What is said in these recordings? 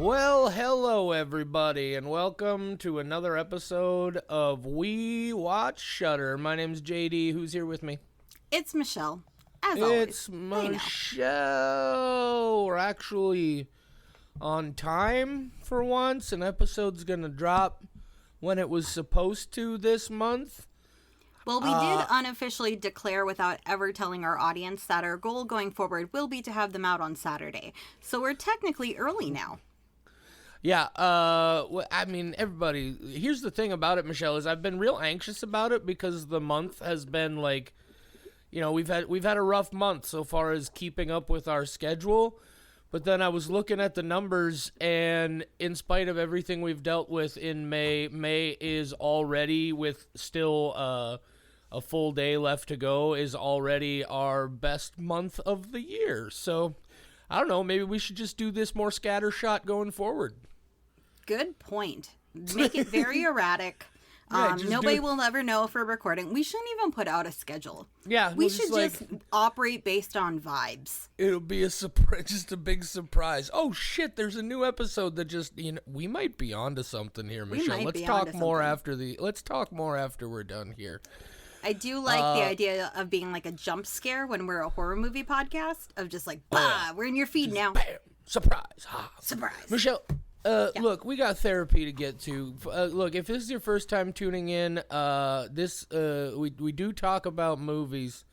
Well, hello everybody, and welcome to another episode of We Watch Shudder. My name's JD. Who's here with me? It's Michelle, as It's always. Michelle. We're actually on time for once. An episode's gonna drop when it was supposed to this month. Well, we did unofficially declare without ever telling our audience that our goal going forward will be to have them out on Saturday. So we're technically early now. Yeah, I mean, everybody, here's the thing about it, Michelle, is I've been real anxious about it because the month has been like, we've had a rough month so far as keeping up with our schedule. But then I was looking at the numbers, and in spite of everything we've dealt with in May is already, with still a full day left to go, is already our best month of the year. So, I don't know, maybe we should just do this more scattershot going forward. Good point. Make it very erratic. Yeah, Nobody will ever know if we're recording. We shouldn't even put out a schedule. Yeah, we should just operate based on vibes. It'll be a surprise, just a big surprise. Oh shit! There's a new episode that just we might be onto something here, Michelle. Let's talk more after we're done here. I do like the idea of being like a jump scare when we're a horror movie podcast. Of just like, bah, we're in your feed now. Bam, surprise! Surprise, Michelle. Yeah. Look, we got therapy to get to. Look, if this is your first time tuning in, we do talk about movies.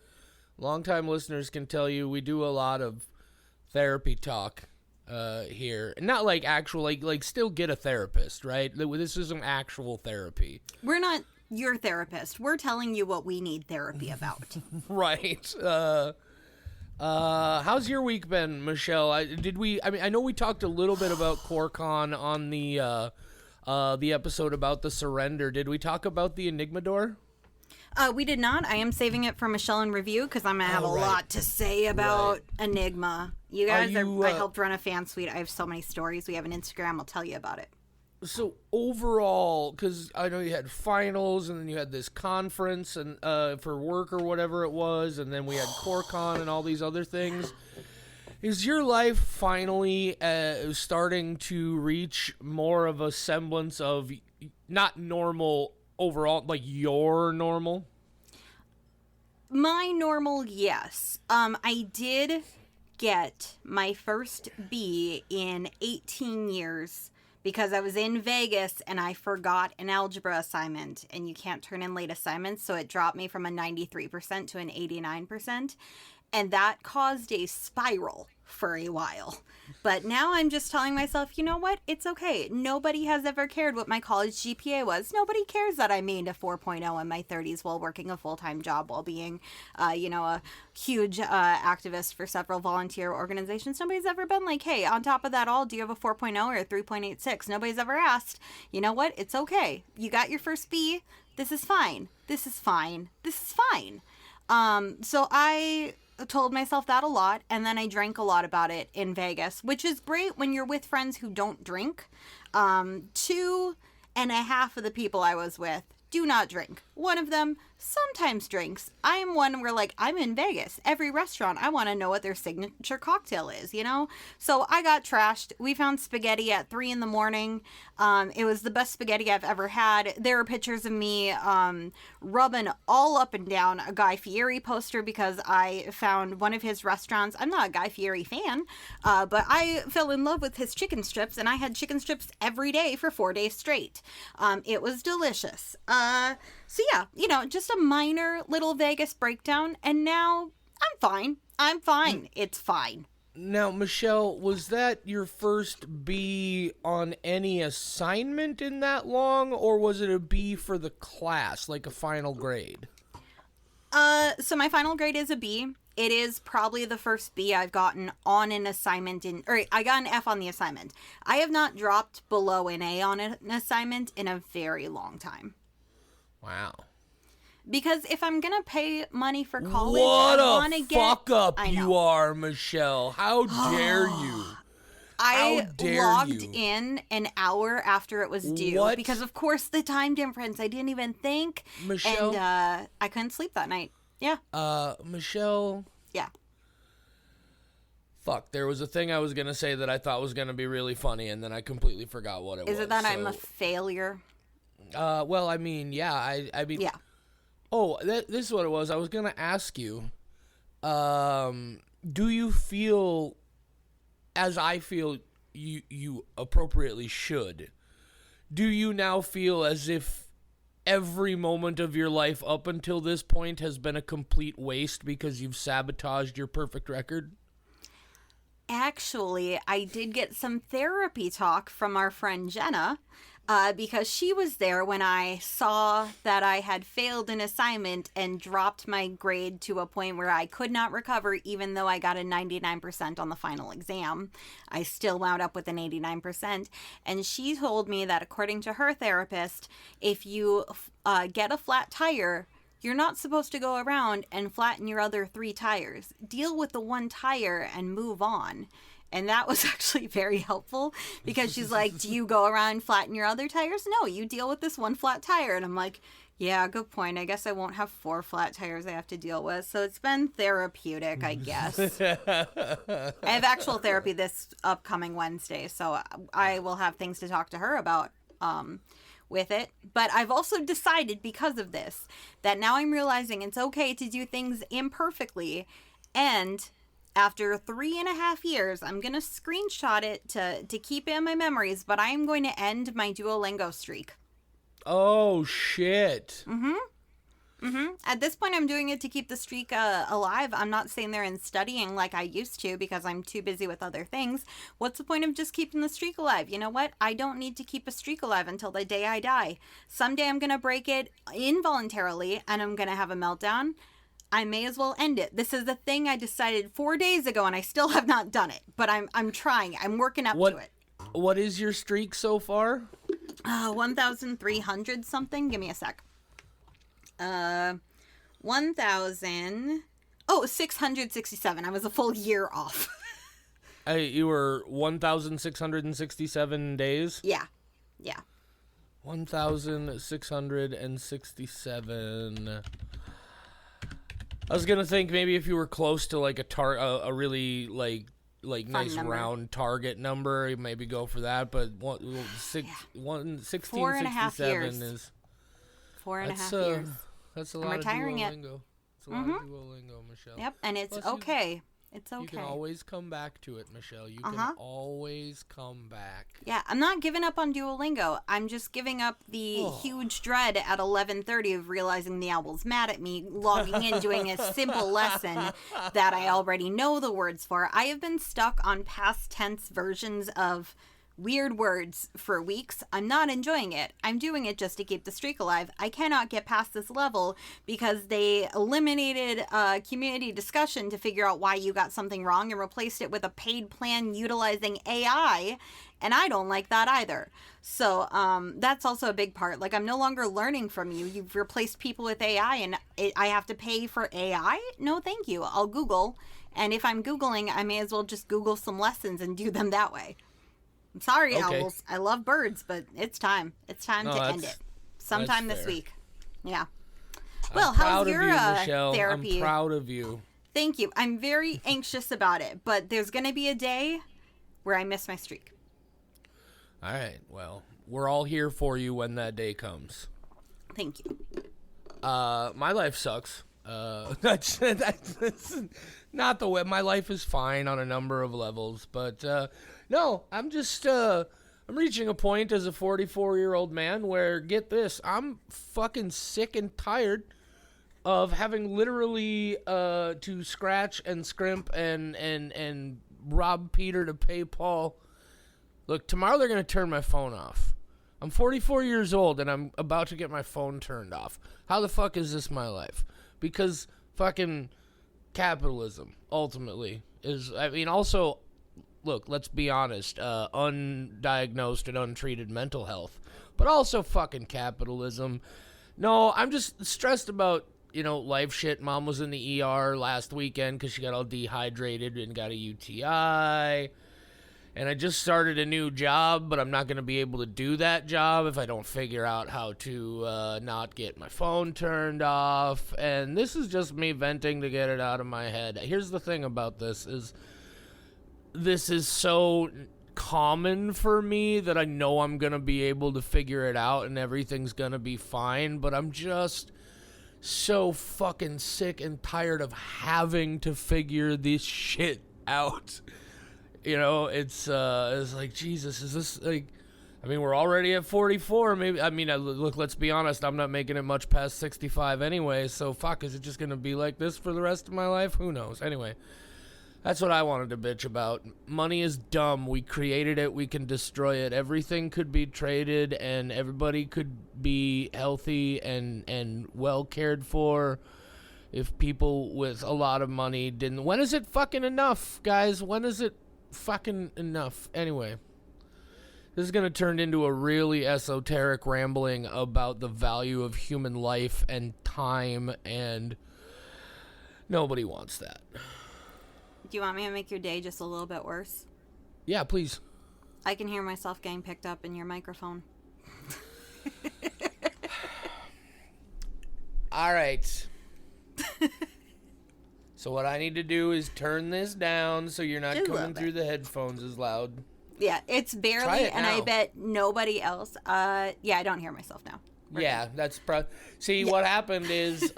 Longtime listeners can tell you we do a lot of therapy talk here. Not like actual, like still get a therapist, right? This isn't actual therapy. We're not your therapist. We're telling you what we need therapy about. Right. How's your week been, Michelle? I know we talked a little bit about Corcon on the episode about the surrender. Did we talk about the Enigma door? We did not. I am saving it for Michelle in review because I'm going to have a lot to say about Enigma. You guys, I helped run a fan suite. I have so many stories. We have an Instagram. I'll tell you about it. So overall, because I know you had finals and then you had this conference and for work or whatever it was, and then we had Corcon and all these other things. Is your life finally starting to reach more of a semblance of not normal overall, like your normal? My normal, yes. I did get my first B in 18 years. Because I was in Vegas and I forgot an algebra assignment, and you can't turn in late assignments, so it dropped me from a 93% to an 89%, and that caused a spiral for a while. But now I'm just telling myself, you know what? It's okay. Nobody has ever cared what my college GPA was. Nobody cares that I made a 4.0 in my 30s while working a full-time job, while being, a huge activist for several volunteer organizations. Nobody's ever been like, hey, on top of that all, do you have a 4.0 or a 3.86? Nobody's ever asked. You know what? It's okay. You got your first B. This is fine. This is fine. This is fine. So I told myself that a lot, and then I drank a lot about it in Vegas, which is great when you're with friends who don't drink. 2.5 of the people I was with do not drink. One of them sometimes drinks. I am one where, like, I'm in Vegas. Every restaurant, I want to know what their signature cocktail is, So I got trashed. We found spaghetti at 3 a.m. It was the best spaghetti I've ever had. There are pictures of me rubbing all up and down a Guy Fieri poster because I found one of his restaurants. I'm not a Guy Fieri fan, but I fell in love with his chicken strips, and I had chicken strips every day for 4 days straight. It was delicious. So yeah, just a minor little Vegas breakdown, and now I'm fine. It's fine. Now, Michelle, was that your first B on any assignment in that long, or was it a B for the class, like a final grade? So my final grade is a B. It is probably the first B I've gotten on an assignment I got an F on the assignment. I have not dropped below an A on an assignment in a very long time. Wow. Because if I'm going to pay money for college, what I want to get... fuck up you are, Michelle. How dare you? I logged in an hour after it was due. What? Because, of course, the time difference. I didn't even think. Michelle? And I couldn't sleep that night. Yeah. Michelle? Yeah. Fuck, there was a thing I was going to say that I thought was going to be really funny, and then I completely forgot what it was. Is it that I'm a failure? Well, I mean, yeah. I mean... Yeah. Oh, this is what it was. I was going to ask you, do you feel, as I feel you appropriately should, do you now feel as if every moment of your life up until this point has been a complete waste because you've sabotaged your perfect record? Actually, I did get some therapy talk from our friend Jenna, because she was there when I saw that I had failed an assignment and dropped my grade to a point where I could not recover, even though I got a 99% on the final exam. I still wound up with an 89%. And she told me that according to her therapist, if you get a flat tire, you're not supposed to go around and flatten your other 3 tires. Deal with the 1 tire and move on. And that was actually very helpful because she's like, do you go around and flatten your other tires? No, you deal with this 1 flat tire. And I'm like, yeah, good point. I guess I won't have 4 flat tires I have to deal with. So it's been therapeutic, I guess. I have actual therapy this upcoming Wednesday, so I will have things to talk to her about with it. But I've also decided because of this that now I'm realizing it's okay to do things imperfectly. And after 3.5 years, I'm going to screenshot it to keep it in my memories, but I am going to end my Duolingo streak. Oh, shit. At this point, I'm doing it to keep the streak alive. I'm not sitting there and studying like I used to because I'm too busy with other things. What's the point of just keeping the streak alive? You know what? I don't need to keep a streak alive until the day I die. Someday I'm going to break it involuntarily and I'm going to have a meltdown. I may as well end it. This is the thing I decided 4 days ago and I still have not done it. But I'm trying. I'm working up to it. What is your streak so far? 1,300 something. Give me a sec. 667. I was a full year off. You were 1,667 days? Yeah. 1,667. I was gonna think maybe if you were close to like a really like nice number. round target number, you maybe go for that. But 1667 years. is 4.5 years. That's a lot of Duolingo. It's a lot of Duolingo, Michelle. Yep, and it's Plus okay. It's okay. You can always come back to it, Michelle. You can always come back. Yeah, I'm not giving up on Duolingo. I'm just giving up the huge dread at 11:30 of realizing the owl's mad at me, logging in, doing a simple lesson that I already know the words for. I have been stuck on past tense versions of weird words for weeks. I'm not enjoying it. I'm doing it just to keep the streak alive. I cannot get past this level because they eliminated community discussion to figure out why you got something wrong and replaced it with a paid plan utilizing AI. And I don't like that either. So that's also a big part. Like, I'm no longer learning from you. You've replaced people with AI and I have to pay for AI? No, thank you. I'll Google. And if I'm Googling, I may as well just Google some lessons and do them that way. I'm sorry, owls. I love birds, but it's time. It's time to end it. Sometime this week. Yeah. Well, how's your therapy? I'm proud of you. Thank you. I'm very anxious about it, but there's going to be a day where I miss my streak. All right. Well, we're all here for you when that day comes. Thank you. My life sucks. That's not the way. My life is fine on a number of levels, but no, I'm just I'm reaching a point as a 44-year-old man where, get this, I'm fucking sick and tired of having literally to scratch and scrimp and rob Peter to pay Paul. Look, tomorrow they're going to turn my phone off. I'm 44 years old and I'm about to get my phone turned off. How the fuck is this my life? Because fucking capitalism, ultimately, is, I mean, also, look, let's be honest, undiagnosed and untreated mental health, but also fucking capitalism. No, I'm just stressed about, life shit. Mom was in the ER last weekend because she got all dehydrated and got a UTI. And I just started a new job, but I'm not going to be able to do that job if I don't figure out how to not get my phone turned off. And this is just me venting to get it out of my head. Here's the thing about this is this is so common for me that I know I'm going to be able to figure it out and everything's going to be fine, but I'm just so fucking sick and tired of having to figure this shit out. You know, it's like, Jesus, is this like, I mean, we're already at 44. Maybe, I mean, look, let's be honest. I'm not making it much past 65 anyway. So fuck, is it just going to be like this for the rest of my life? Who knows? Anyway, that's what I wanted to bitch about. Money is dumb. We created it. We can destroy it. Everything could be traded and everybody could be healthy and well cared for if people with a lot of money didn't. When is it fucking enough, guys? When is it fucking enough? Anyway, this is going to turn into a really esoteric rambling about the value of human life and time, and nobody wants that. Do you want me to make your day just a little bit worse? Yeah, please. I can hear myself getting picked up in your microphone. All right. So what I need to do is turn this down so you're not Just a coming little through the headphones as loud. Yeah, it's Try barely, it and I now. bet nobody else. Yeah, I don't hear myself now. We're Yeah, good. that's see, what happened is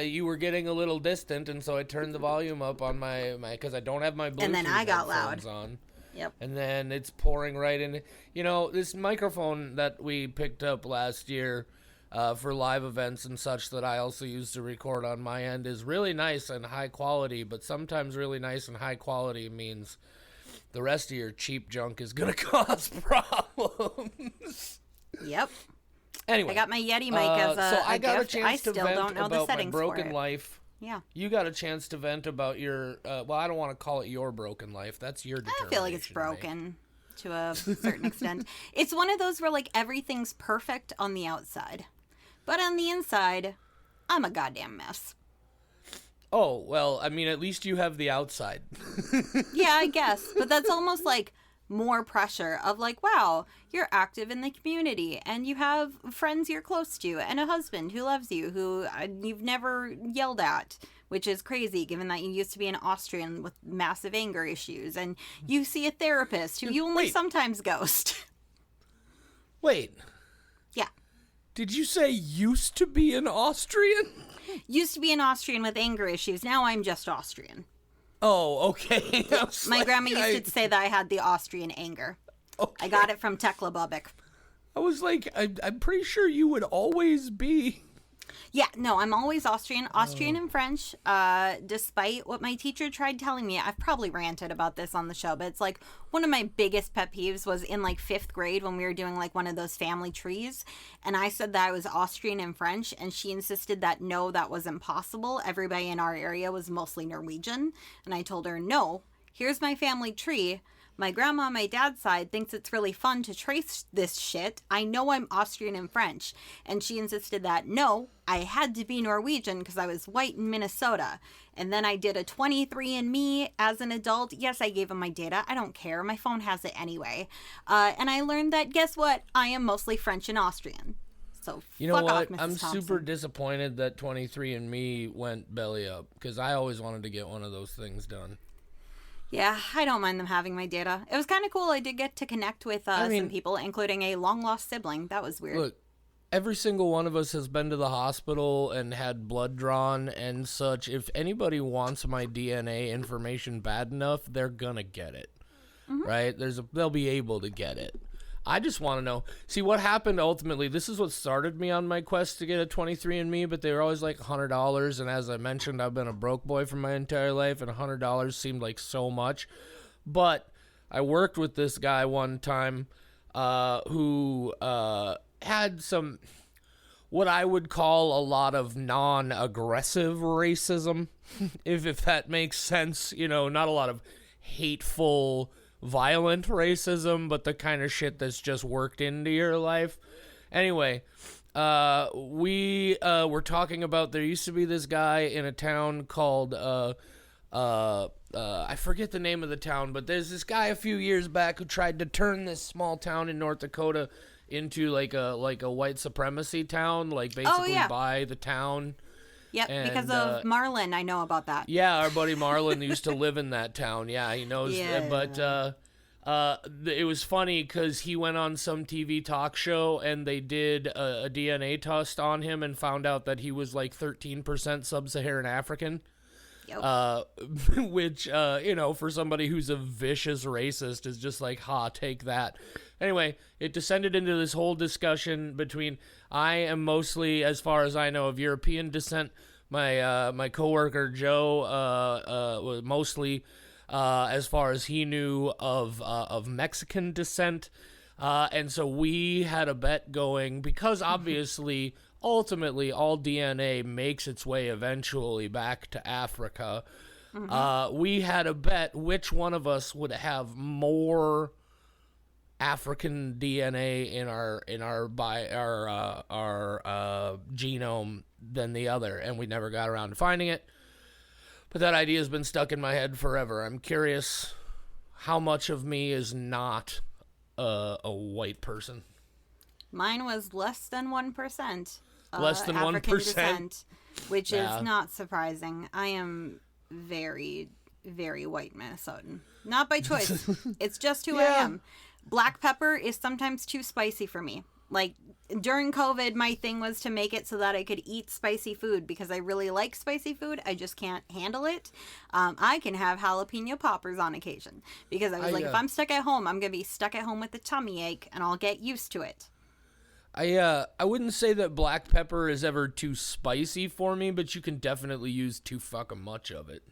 you were getting a little distant, and so I turned the volume up on my because I don't have my Bluetooth And then I got headphones loud. on. Yep. And then it's pouring right in. You know, this microphone that we picked up last year for live events and such that I also use to record on my end is really nice and high quality, but sometimes really nice and high quality means the rest of your cheap junk is going to cause problems. Yep. Anyway. I got my Yeti mic as a, so I a got gift. a chance I to still vent don't know the about my settings broken for it. life. Yeah. You got a chance to vent about your, well, I don't want to call it your broken life. That's your determination. I feel like it's broken to a certain extent. It's one of those where, like, everything's perfect on the outside. But on the inside, I'm a goddamn mess. Oh, well, I mean, at least you have the outside. Yeah, I guess. But that's almost like more pressure of like, wow, you're active in the community and you have friends you're close to and a husband who loves you, who you've never yelled at, which is crazy given that you used to be an Austrian with massive anger issues, and you see a therapist who you only Wait. sometimes ghost. Wait, Yeah. did you say used to be an Austrian? Used to be an Austrian with anger issues. Now I'm just Austrian. Oh, okay. I was My like, grandma used to say that I had the Austrian anger. Okay. I got it from Tekla Bubik. I was like, I'm pretty sure you would always be. Yeah, no, I'm always Austrian and French. Despite what my teacher tried telling me, I've probably ranted about this on the show, but it's like one of my biggest pet peeves was in like 5th grade when we were doing like one of those family trees, and I said that I was Austrian and French, and she insisted that no, that was impossible. Everybody in our area was mostly Norwegian, and I told her, no, here's my family tree. My grandma on my dad's side thinks it's really fun to trace this shit. I know I'm Austrian and French. And she insisted that, no, I had to be Norwegian because I was white in Minnesota. And then I did a 23andMe as an adult. Yes, I gave him my data. I don't care. My phone has it anyway. And I learned that, guess what? I am mostly French and Austrian. So You know fuck what? off, Mrs. I'm Thompson. super disappointed that 23andMe went belly up because I always wanted to get one of those things done. Yeah, I don't mind them having my data. It was kind of cool. I did get to connect with some people, including a long-lost sibling. That was weird. Look, every single one of us has been to the hospital and had blood drawn and such. If anybody wants my DNA information bad enough, they're gonna get it, right? They'll be able to get it. I just want to know. See, what happened ultimately, this is what started me on my quest to get a 23andMe, but they were always like $100, and as I mentioned, I've been a broke boy for my entire life, and $100 seemed like so much. But I worked with this guy one time who had some, what I would call a lot of non-aggressive racism, if that makes sense. You know, not a lot of hateful, violent racism, but the kind of shit that's just worked into your life. Anyway, we were talking about, there used to be this guy in a town called I forget the name of the town, but there's this guy a few years back who tried to turn this small town in North Dakota into like a white supremacy town, like basically buy the town. Yep, And, because of Marlon, I know about that. Yeah, our buddy Marlon used to live in that town. Yeah, he knows. Yeah. But it was funny because he went on some TV talk show and they did a DNA test on him and found out that he was like 13% sub-Saharan African. Yep. Which, for somebody who's a vicious racist is just like, take that. Anyway, it descended into this whole discussion between, I am mostly, as far as I know, of European descent. My coworker Joe was mostly, as far as he knew, of Mexican descent. And so we had a bet going because obviously, ultimately, all DNA makes its way eventually back to Africa. We had a bet which one of us would have more African DNA in our genome than the other, and we never got around to finding it. But that idea has been stuck in my head forever. I'm curious how much of me is not a white person. Mine was less than 1%. Less than African 1%? Descent, which is not surprising. I am very, very white Minnesotan. Not by choice. It's just who I am. Black pepper is sometimes too spicy for me. Like, during COVID, my thing was to make it so that I could eat spicy food because I really like spicy food. I just can't handle it. I can have jalapeno poppers on occasion because I was if I'm stuck at home, I'm going to be stuck at home with a tummy ache and I'll get used to it. I wouldn't say that black pepper is ever too spicy for me, but you can definitely use too fucking much of it.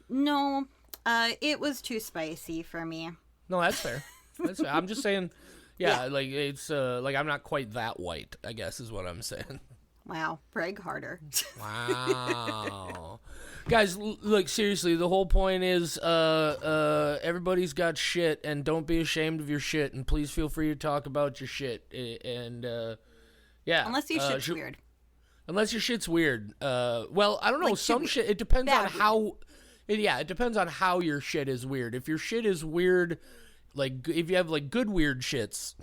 No, it was too spicy for me. No, that's fair. That's fair. I'm just saying, like it's like I'm not quite that white, I guess is what I'm saying. Wow, brag harder. Wow. Guys, look, seriously, the whole point is everybody's got shit, and don't be ashamed of your shit, and please feel free to talk about your shit. And, Unless your shit's weird. Unless your shit's weird. Well, I don't know. Like, some shit, it depends on weird. how... it depends on how your shit is weird. If your shit is weird... Like, if you have, like, good weird shits,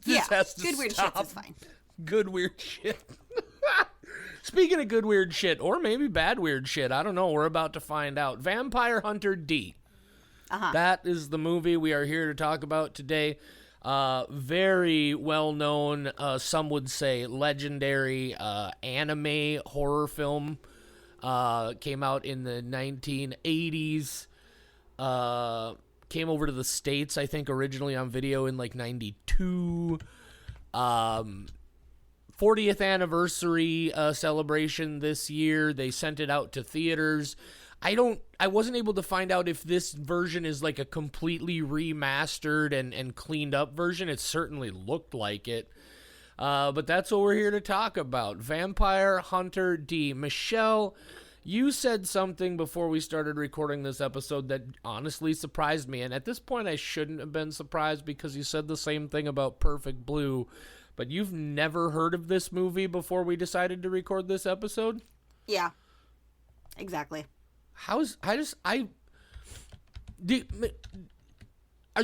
this has to good weird stop. shits is fine. Good weird shit. Speaking of good weird shit, or maybe bad weird shit, I don't know. We're about to find out. Vampire Hunter D. That is the movie we are here to talk about today. Very well-known, some would say legendary anime horror film. Came out in the 1980s. Came over to the States, I think, originally on video in, like, 92. 40th anniversary celebration this year. They sent it out to theaters. I wasn't able to find out if this version is, like, a completely remastered and cleaned up version. It certainly looked like it. But that's what we're here to talk about. Vampire Hunter D. Michelle, you said something before we started recording this episode that honestly surprised me. And at this point, I shouldn't have been surprised because you said the same thing about Perfect Blue. But you've never heard of this movie before we decided to record this episode? Yeah. Exactly.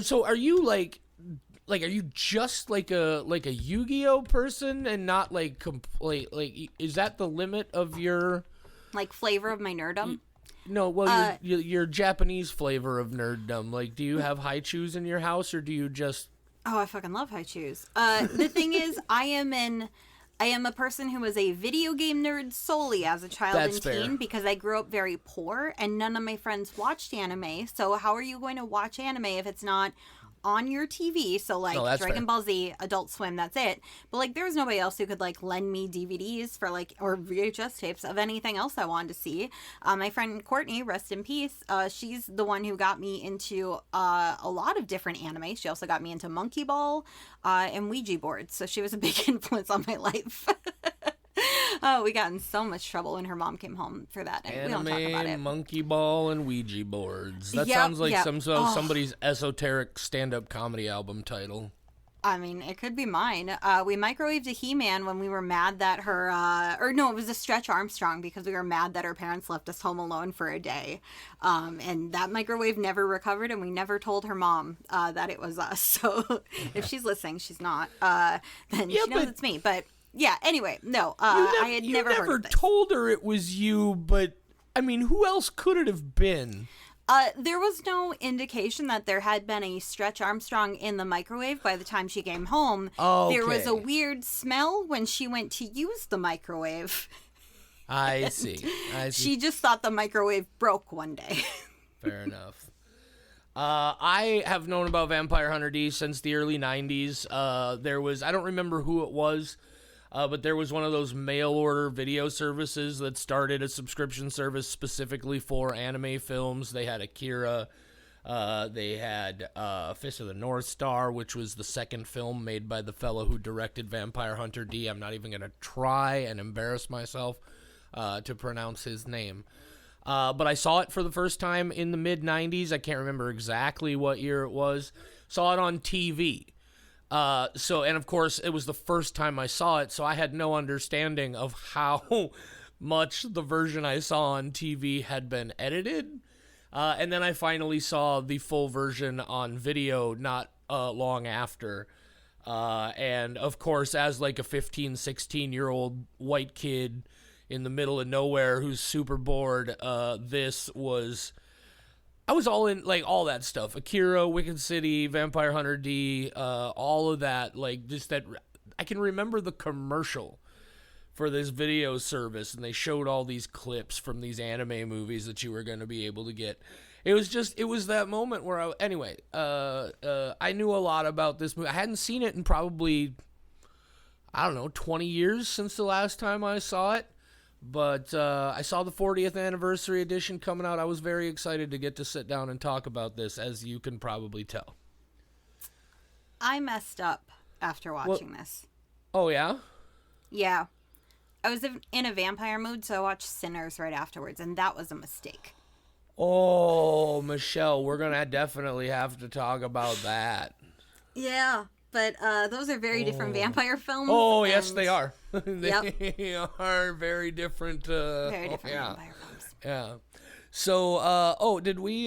So are you like are you just like a Yu-Gi-Oh person and not like is that the limit of your... Like, flavor of my nerdom? No, well, your Japanese flavor of nerddom. Like, do you have haichus in your house, or do you just... Oh, I fucking love haichus. The thing is, I am a person who was a video game nerd solely as a child and teen because I grew up very poor, and none of my friends watched anime. So how are you going to watch anime if it's not on your TV? So, like, Dragon Ball Z, Adult Swim, that's it. But, like, there was nobody else who could, like, lend me DVDs for, like, or VHS tapes of anything else I wanted to see. My friend Courtney, rest in peace, she's the one who got me into a lot of different anime. She also got me into Monkey Ball and Ouija boards. So she was a big influence on my life. Oh, we got in so much trouble when her mom came home for that. And anime, we don't talk about it. Monkey Ball, and Ouija boards. That sounds like somebody's esoteric stand-up comedy album title. I mean, it could be mine. We microwaved a He-Man when we were mad that her... it was a Stretch Armstrong because we were mad that her parents left us home alone for a day. And that microwave never recovered, and we never told her mom that it was us. So if she's listening, she's not. Then she knows it's me. But... Yeah, anyway, no, I had you never heard of this. told her it was you, but I mean, who else could it have been? There was no indication that there had been a Stretch Armstrong in the microwave by the time she came home. Okay. There was a weird smell when she went to use the microwave. I see. She just thought the microwave broke one day. Fair enough. I have known about Vampire Hunter D since the early 90s. There was, I don't remember who it was, but there was one of those mail order video services that started a subscription service specifically for anime films. They had Akira. They had Fist of the North Star, which was the second film made by the fellow who directed Vampire Hunter D. I'm not even going to try and embarrass myself to pronounce his name. But I saw it for the first time in the mid-90s. I can't remember exactly what year it was. Saw it on TV. And of course, it was the first time I saw it, so I had no understanding of how much the version I saw on TV had been edited. And then I finally saw the full version on video not long after. And of course, as like a 15, 16-year-old white kid in the middle of nowhere who's super bored, I was all in, like, all that stuff. Akira, Wicked City, Vampire Hunter D, all of that, like, just that. I can remember the commercial for this video service, and they showed all these clips from these anime movies that you were going to be able to get. It was that moment where I knew a lot about this movie. I hadn't seen it in probably, I don't know, 20 years since the last time I saw it. But I saw the 40th anniversary edition coming out. I was very excited to get to sit down and talk about this, as you can probably tell. I messed up after watching this. Oh, yeah? Yeah. I was in a vampire mood, so I watched Sinners right afterwards, and that was a mistake. Oh, Michelle, we're going to definitely have to talk about that. Yeah. But those are very different vampire films. Oh, yes, they are. Yep. They are very different. Very different vampire films. Yeah. So, did we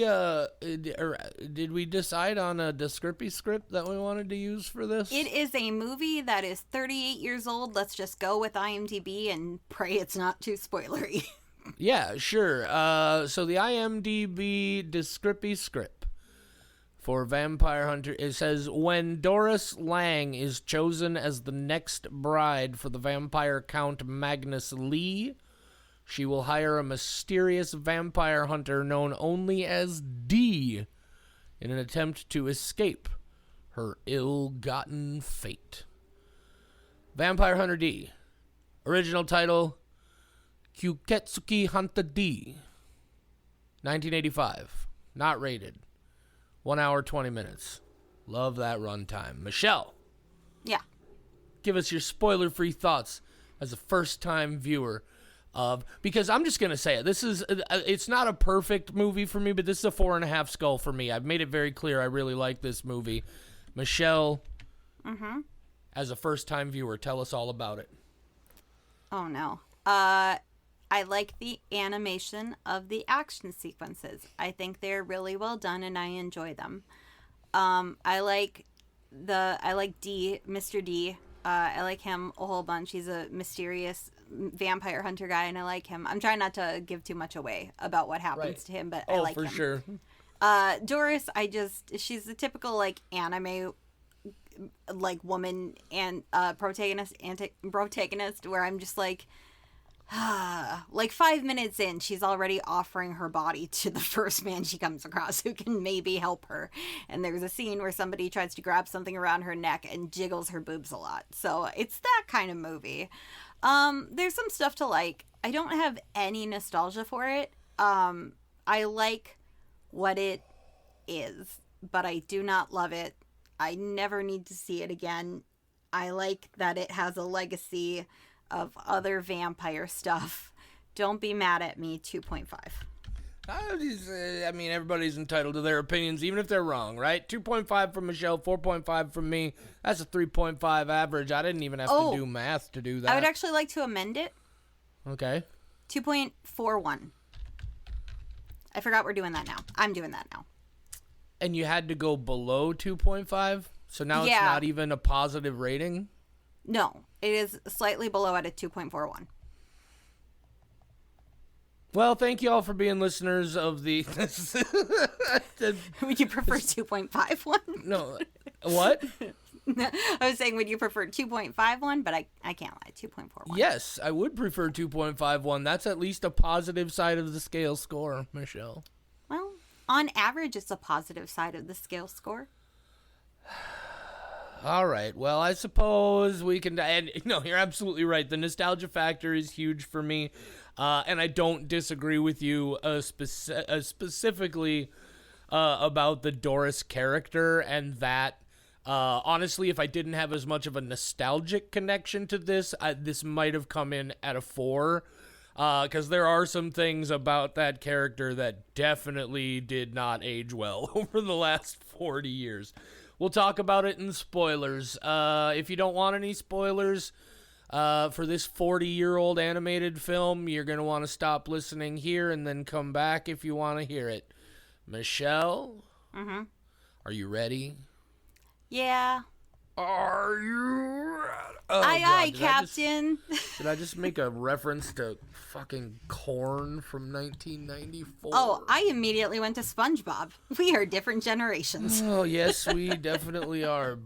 decide on a Descrippy script that we wanted to use for this? It is a movie that is 38 years old. Let's just go with IMDb and pray it's not too spoilery. Yeah, sure. So the IMDb Descrippy script for Vampire Hunter, it says, when Doris Lang is chosen as the next bride for the vampire Count Magnus Lee, she will hire a mysterious vampire hunter known only as D in an attempt to escape her ill-gotten fate. Vampire Hunter D. Original title, Kyuketsuki Hunter D. 1985. Not rated. 1 hour, 20 minutes. Love that runtime. Michelle. Yeah. Give us your spoiler-free thoughts as a first-time viewer of, because I'm just going to say it. It's not a perfect movie for me, but this is a 4.5 skull for me. I've made it very clear I really like this movie. Michelle, as a first-time viewer, tell us all about it. Oh, no. I like the animation of the action sequences. I think they're really well done, and I enjoy them. I like D, Mr. D. I like him a whole bunch. He's a mysterious vampire hunter guy, and I like him. I'm trying not to give too much away about what happens to him, but I like him. Oh, for sure. Doris, she's the typical, like, anime, like, woman and protagonist, where I'm just like, like 5 minutes in, she's already offering her body to the first man she comes across who can maybe help her. And there's a scene where somebody tries to grab something around her neck and jiggles her boobs a lot. So it's that kind of movie. There's some stuff to like. I don't have any nostalgia for it. I like what it is, but I do not love it. I never need to see it again. I like that it has a legacy of other vampire stuff. Don't be mad at me. 2.5. I mean, everybody's entitled to their opinions, even if they're wrong, right? 2.5 from Michelle, 4.5 from me. That's a 3.5 average. I didn't even have to do math to do that. I would actually like to amend it. Okay. 2.41. I forgot we're doing that now. I'm doing that now. And you had to go below 2.5? So now it's not even a positive rating? No, it is slightly below at a 2.41. Well, thank you all for being listeners of the... Would you prefer 2.51? No, what? I was saying, would you prefer 2.51? But I can't lie, 2.41. Yes, I would prefer 2.51. That's at least a positive side of the scale score, Michelle. Well, on average, it's a positive side of the scale score. All right. Well, I suppose we can... And, no, you're absolutely right. The nostalgia factor is huge for me. And I don't disagree with you specifically about the Doris character, and that, honestly, if I didn't have as much of a nostalgic connection to this, this might have come in at a 4. Because there are some things about that character that definitely did not age well over the last 40 years. We'll talk about it in spoilers. If you don't want any spoilers for this 40-year-old animated film, you're going to want to stop listening here and then come back if you want to hear it. Michelle? Mm-hmm. Are you ready? Yeah. Are you ready? Oh, aye, God, Captain. Did I just make a reference to fucking Korn from 1994? Oh, I immediately went to SpongeBob. We are different generations. Oh, yes, we definitely are.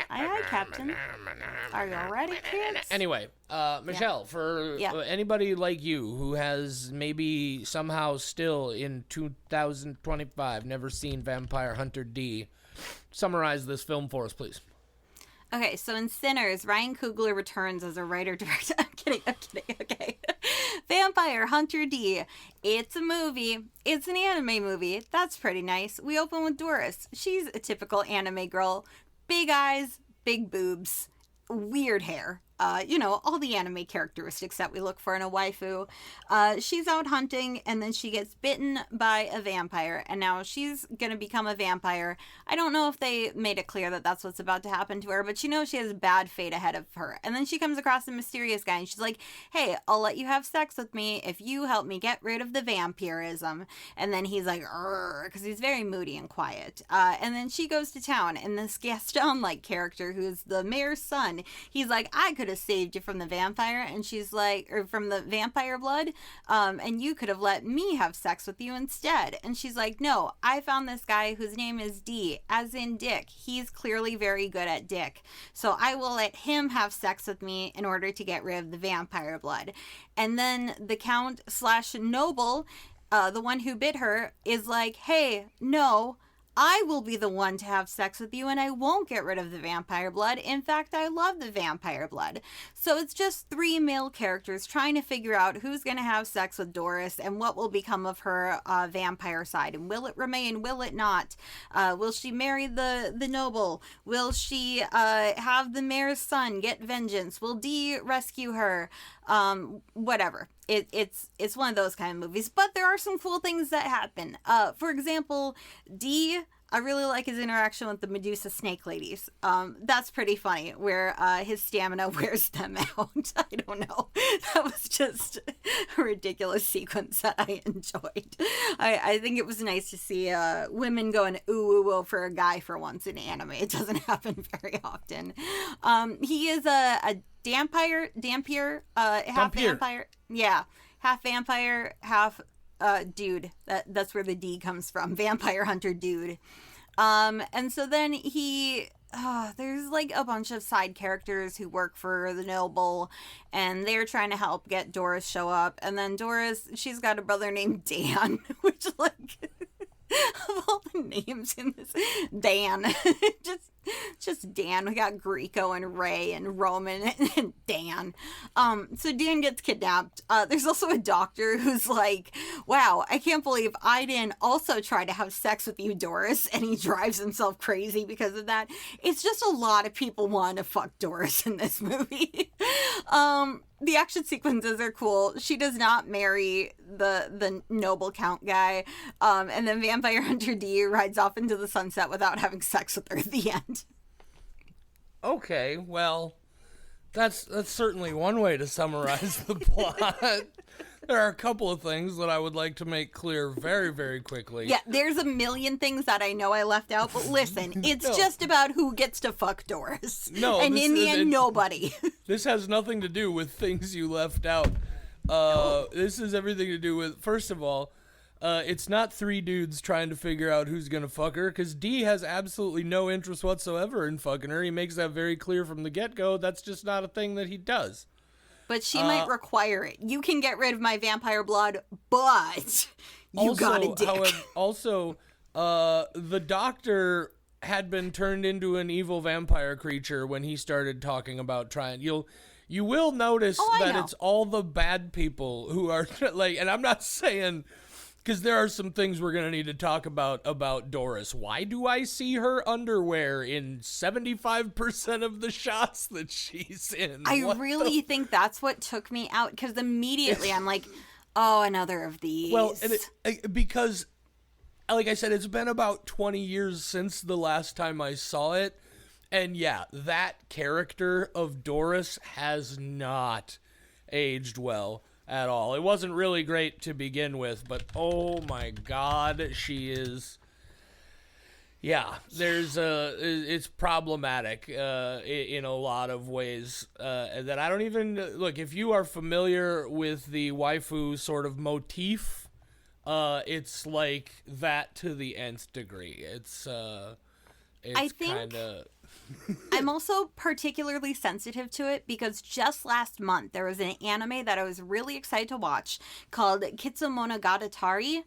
Aye, Captain. Are you ready, kids? Anyway, Michelle, for anybody like you who has maybe somehow still in 2025 never seen Vampire Hunter D, summarize this film for us, please. Okay, so in Sinners, Ryan Coogler returns as a writer-director. I'm kidding, okay. Vampire Hunter D. It's a movie. It's an anime movie. That's pretty nice. We open with Doris. She's a typical anime girl. Big eyes, big boobs, weird hair. All the anime characteristics that we look for in a waifu. She's out hunting, and then she gets bitten by a vampire, and now she's going to become a vampire. I don't know if they made it clear that that's what's about to happen to her, but she knows she has bad fate ahead of her. And then she comes across a mysterious guy, and she's like, hey, I'll let you have sex with me if you help me get rid of the vampirism. And then he's like, because he's very moody and quiet. And then she goes to town, and this Gaston-like character, who's the mayor's son, he's like, I could have saved you from the vampire, and she's like, or from the vampire blood, and you could have let me have sex with you instead. And she's like, no, I found this guy whose name is D, as in Dick. He's clearly very good at dick, so I will let him have sex with me in order to get rid of the vampire blood. And then the Count / Noble, the one who bit her, is like, hey, no, I will be the one to have sex with you, and I won't get rid of the vampire blood. In fact, I love the vampire blood. So it's just 3 male characters trying to figure out who's going to have sex with Doris and what will become of her vampire side. And will it remain? Will it not? Will she marry the noble? Will she have the mayor's son get vengeance? Will Dee rescue her? Whatever. It's one of those kind of movies, but there are some cool things that happen. For example, Dee, I really like his interaction with the Medusa snake ladies. That's pretty funny, where his stamina wears them out. I don't know. That was just a ridiculous sequence that I enjoyed. I think it was nice to see women going ooh for a guy for once in anime. It doesn't happen very often. He is a Dampier, half vampire. Yeah, half vampire, half dude. That's where the D comes from. Vampire Hunter dude. And so then there's like a bunch of side characters who work for the noble, and they're trying to help get Doris show up. And then Doris, she's got a brother named Dan, which like of all the names in this, Dan, just Dan. We got Greco and Ray and Roman and Dan. So Dan gets kidnapped. There's also a doctor who's like, wow, I can't believe I didn't also try to have sex with you, Doris. And he drives himself crazy because of that. It's just a lot of people want to fuck Doris in this movie. The action sequences are cool. She does not marry the noble count guy. And then Vampire Hunter D rides off into the sunset without having sex with her at the end. Okay, well, that's certainly one way to summarize the plot. There are a couple of things that I would like to make clear very, very quickly. Yeah, there's a million things that I know I left out, but listen, it's just about who gets to fuck Doris. No, and in the end, nobody. This has nothing to do with things you left out. This is everything to do with, first of all, it's not three dudes trying to figure out who's gonna fuck her, because D has absolutely no interest whatsoever in fucking her. He makes that very clear from the get-go. That's just not a thing that he does. But she might require it. You can get rid of my vampire blood, but you got a dick. The doctor had been turned into an evil vampire creature when he started talking about trying. You will notice that it's all the bad people who are like, and I'm not saying, because there are some things we're gonna need to talk about Doris. Why do I see her underwear in 75% of the shots that she's in? I really think that's what took me out, because immediately I'm like, oh, another of these. Well, because, like I said, it's been about 20 years since the last time I saw it. And yeah, that character of Doris has not aged well at all. It wasn't really great to begin with, but oh my God, she is. Yeah, it's problematic in a lot of ways that I don't even look. If you are familiar with the waifu sort of motif, it's like that to the nth degree. It's I think kinda... I'm also particularly sensitive to it because just last month there was an anime that I was really excited to watch called Kitsumonogatari,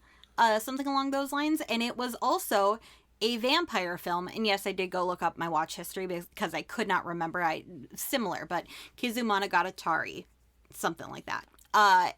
something along those lines, and it was also a vampire film. And yes, I did go look up my watch history because I could not remember. Similar, but Kitsumonogatari, something like that.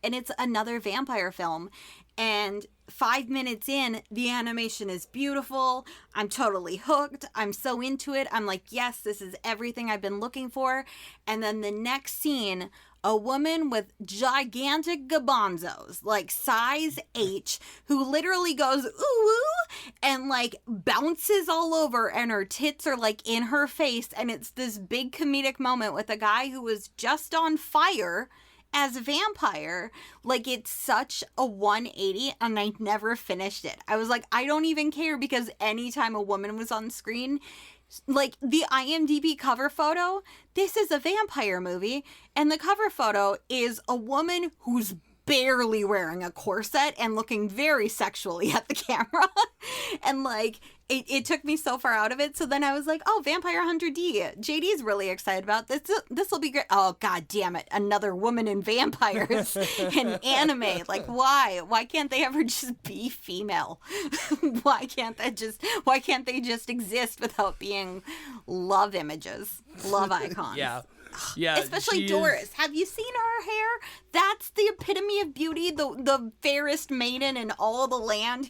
And it's another vampire film. And 5 minutes in, the animation is beautiful. I'm totally hooked. I'm so into it. I'm like, yes, this is everything I've been looking for. And then the next scene, a woman with gigantic gabanzos, like size H, who literally goes, ooh, and like bounces all over, and her tits are like in her face. And it's this big comedic moment with a guy who was just on fire as a vampire. Like, it's such a 180, and I never finished it. I was like, I don't even care, because anytime a woman was on screen, like the IMDb cover photo, this is a vampire movie, and the cover photo is a woman who's barely wearing a corset and looking very sexually at the camera. And like, it took me so far out of it. So then I was like, oh, Vampire Hunter D. JD's really excited about this. This will be great. Oh, God damn it. Another woman in vampires and anime. Like, why? Why can't they ever just be female? Why can't they just exist without being love images, love icons? Yeah, especially Doris. Have you seen her hair? That's the epitome of beauty. The fairest maiden in all the land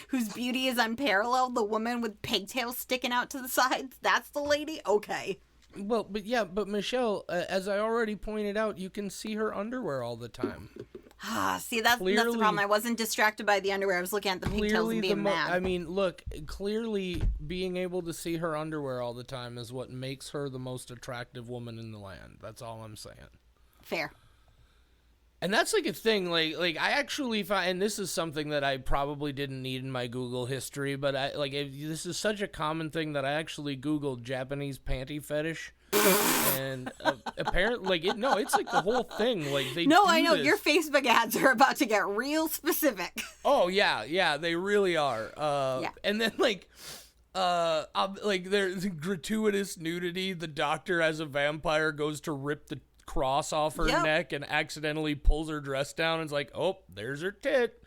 whose beauty is unparalleled. The woman with pigtails sticking out to the sides. That's the lady. Okay. Well, but Michelle, as I already pointed out, you can see her underwear all the time. See, that's the problem. I wasn't distracted by the underwear. I was looking at the pigtails and being mad. I mean, look, clearly being able to see her underwear all the time is what makes her the most attractive woman in the land. That's all I'm saying. Fair. And that's like a thing, like I actually find, and this is something that I probably didn't need in my Google history, but this is such a common thing that I actually Googled Japanese panty fetish. And apparently, it's like the whole thing. Like I know this. Your Facebook ads are about to get real specific. Oh yeah, they really are. And then there's gratuitous nudity. The doctor, as a vampire, goes to rip the cross off her neck and accidentally pulls her dress down. And it's like, oh, there's her tit.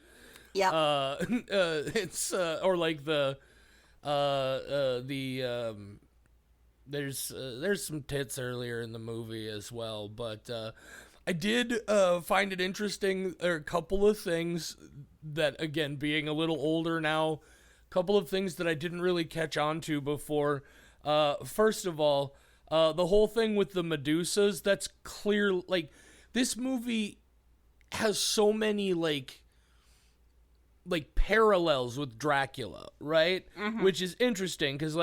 Yeah. It's or like there's some tits earlier in the movie as well, but I did find it interesting. There are a couple of things that, again, being a little older now, a couple of things that I didn't really catch on to before. First of all, the whole thing with the Medusas, that's clear. Like, this movie has so many like parallels with Dracula, right? Mm-hmm. Which is interesting because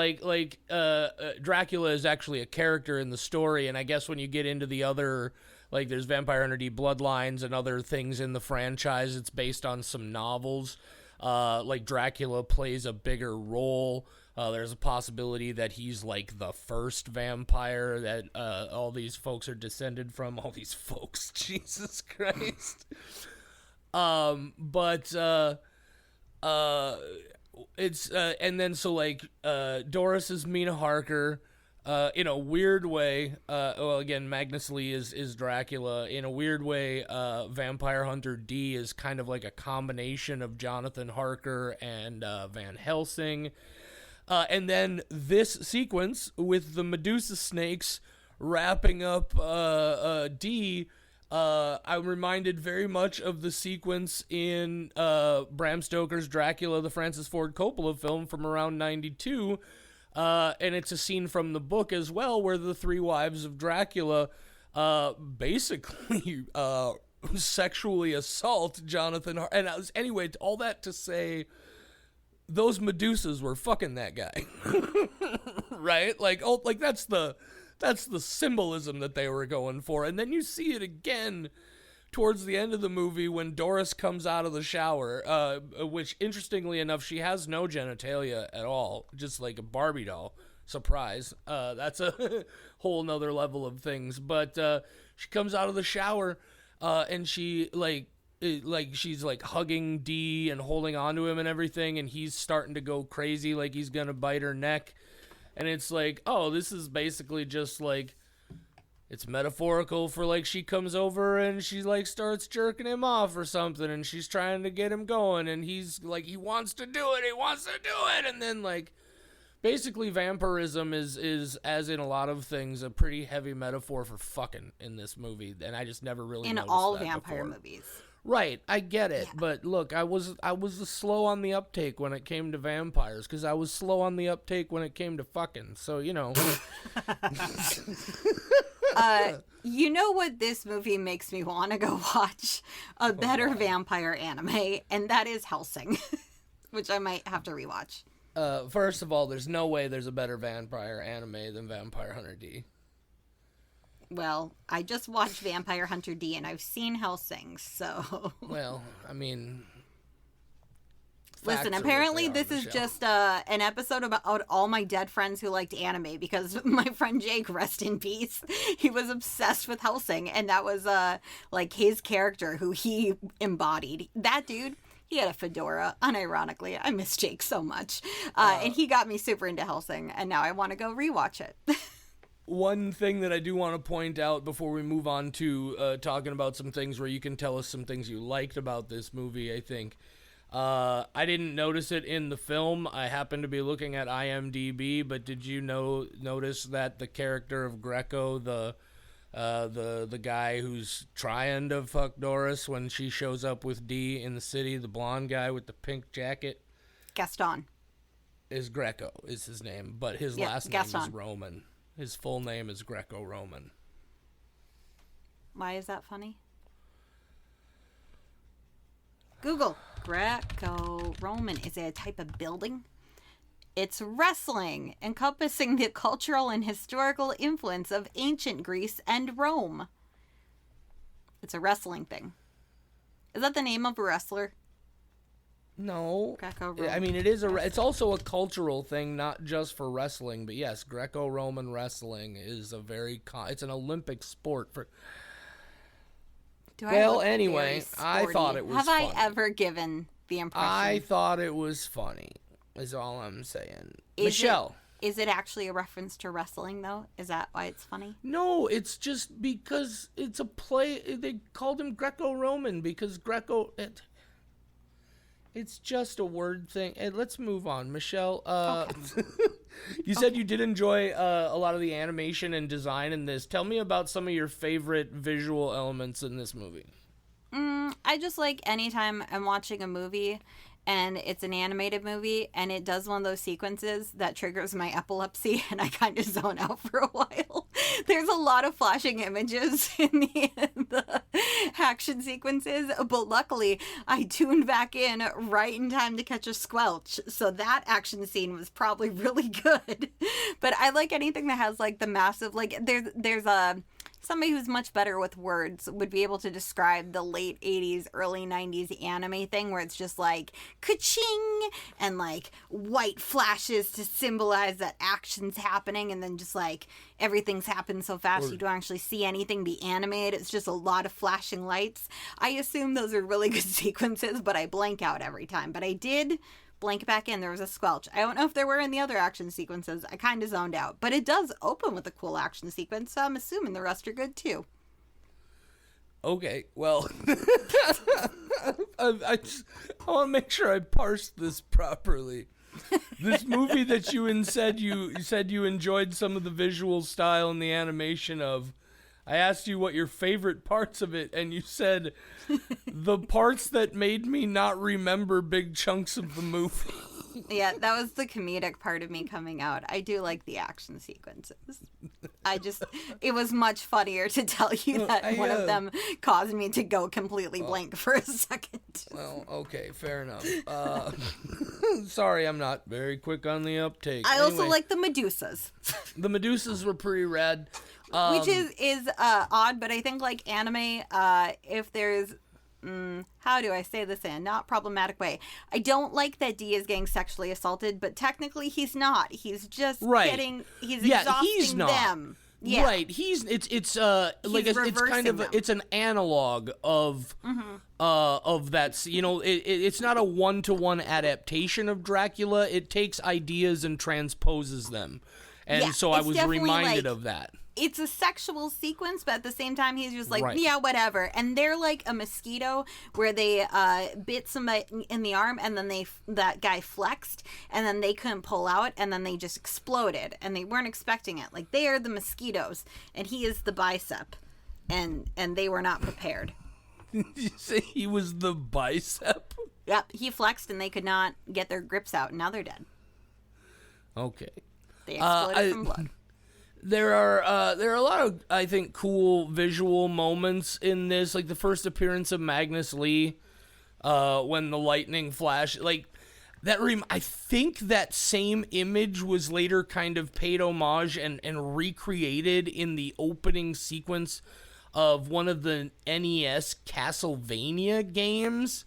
Dracula is actually a character in the story, and I guess when you get into the other Like, there's Vampire Hunter D Bloodlines and other things in the franchise. It's based on some novels. Like, Dracula plays a bigger role. There's a possibility that he's, like, the first vampire that all these folks are descended from. All these folks, Jesus Christ. It's and then so like Doris is Mina Harker, in a weird way. Well, again, Magnus Lee is Dracula. In a weird way, Vampire Hunter D is kind of like a combination of Jonathan Harker and Van Helsing. And then this sequence with the Medusa snakes wrapping up D. I'm reminded very much of the sequence in Bram Stoker's Dracula, the Francis Ford Coppola film from around 92. And it's a scene from the book as well, where the three wives of Dracula basically sexually assault Jonathan And anyway, all that to say, those Medusas were fucking that guy. Right? Like, that's the symbolism that they were going for. And then you see it again towards the end of the movie when Doris comes out of the shower, which, interestingly enough, she has no genitalia at all, just like a Barbie doll. Surprise. That's a whole nother level of things. But she comes out of the shower, and she, she's, like, hugging Dee and holding onto him and everything, and he's starting to go crazy, like he's gonna bite her neck. And it's like, oh, this is basically just, like, it's metaphorical for, like, she comes over and she, like, starts jerking him off or something, and she's trying to get him going, and he's, like, he wants to do it, and then, like, basically vampirism is, as in a lot of things, a pretty heavy metaphor for fucking in this movie, and I just never really noticed all that vampire before. movies. Right, I get it, but look, I was slow on the uptake when it came to vampires, because I was slow on the uptake when it came to fucking, so, you know. You know what this movie makes me want to go watch? A better vampire anime, and that is Hellsing, which I might have to rewatch. First of all, there's no way there's a better vampire anime than Vampire Hunter D. Well, I just watched Vampire Hunter D, and I've seen Hellsing, so... Well, I mean... Listen, apparently this is just an episode about all my dead friends who liked anime, because my friend Jake, rest in peace, he was obsessed with Hellsing, and that was, like, his character who he embodied. That dude... He had a fedora, unironically. I miss Jake so much. And he got me super into Hellsing, and now I want to go rewatch it. One thing that I do want to point out before we move on to talking about some things where you can tell us some things you liked about this movie, I think. I didn't notice it in the film. I happened to be looking at IMDb, but did you notice that the character of Greco, the guy who's trying to fuck Doris when she shows up with Dee in the city, the blonde guy with the pink jacket? Gaston. Is Greco, is his name, but his last name is Roman. His full name is Greco-Roman. Why is that funny? Google. Greco-Roman. Is it a type of building? It's wrestling, encompassing the cultural and historical influence of ancient Greece and Rome. It's a wrestling thing. Is that the name of a wrestler? No. Greco-Roman. I mean, it's also a cultural thing, not just for wrestling, but yes, Greco-Roman wrestling is it's an Olympic sport for... Anyway, I thought it was funny. Have I ever given the impression? I thought it was funny, is all I'm saying. Michelle. Is it actually a reference to wrestling, though? Is that why it's funny? No, it's just because it's a play. They called him Greco-Roman because Greco... It's just a word thing. Hey, let's move on. Michelle, okay. You said you did enjoy a lot of the animation and design in this. Tell me about some of your favorite visual elements in this movie. I just like anytime I'm watching a movie and it's an animated movie and it does one of those sequences that triggers my epilepsy and I kind of zone out for a while. There's a lot of flashing images in the action sequences, but luckily I tuned back in right in time to catch a squelch, so that action scene was probably really good. But I like anything that has like the massive, like there's a Somebody who's much better with words would be able to describe the late 80s, early 90s anime thing where it's just like ka-ching and like white flashes to symbolize that action's happening, and then just like everything's happened so fast you don't actually see anything be animated. It's just a lot of flashing lights. I assume those are really good sequences, but I blank out every time. But I did blank back in. There was a squelch. I don't know if there were in the other action sequences. I kind of zoned out. But it does open with a cool action sequence, so I'm assuming the rest are good too. Okay, well, I want to make sure I parsed this properly. This movie that you said you enjoyed some of the visual style and the animation of, I asked you what your favorite parts of it, and you said the parts that made me not remember big chunks of the movie. Yeah, that was the comedic part of me coming out. I do like the action sequences. It was much funnier to tell you that one of them caused me to go completely blank for a second. Well, okay, fair enough. Sorry, I'm not very quick on the uptake. I also like the Medusas. The Medusas were pretty rad. Which is odd, but I think like anime, if there's how do I say this in a not problematic way? I don't like that D is getting sexually assaulted, but technically he's not. He's just exhausting he's not. them. Yeah. Right. It's kind of it's an analog of that. You know, it's not a 1-to-1 adaptation of Dracula. It takes ideas and transposes them. And so I was reminded of that. It's a sexual sequence, but at the same time, he's just like, right. Yeah, whatever. And they're like a mosquito where they bit somebody in the arm, and then that guy flexed, and then they couldn't pull out, and then they just exploded, and they weren't expecting it. Like, they are the mosquitoes, and he is the bicep, and they were not prepared. Did you say he was the bicep? Yep, he flexed, and they could not get their grips out, and now they're dead. Okay. They exploded from blood. There are a lot of, I think, cool visual moments in this, like the first appearance of Magnus Lee, when the lightning flash, like that. I think that same image was later kind of paid homage and recreated in the opening sequence of one of the NES Castlevania games.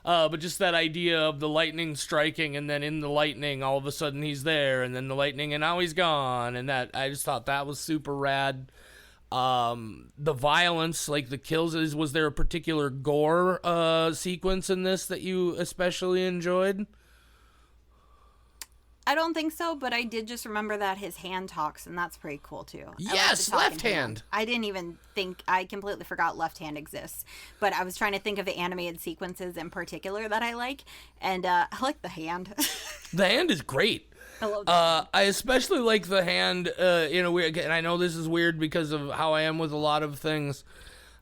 But just that idea of the lightning striking, and then in the lightning, all of a sudden he's there, and then the lightning, and now he's gone, and that, I just thought that was super rad. The violence, like the kills, was there a particular gore sequence in this that you especially enjoyed? I don't think so, but I did just remember that his hand talks, and that's pretty cool too. Yes, left hand. I didn't even think, I completely forgot left hand exists, but I was trying to think of the animated sequences in particular that I like, and I like the hand. The hand is great. I love that. I especially like the hand in a weird, and I know this is weird because of how I am with a lot of things,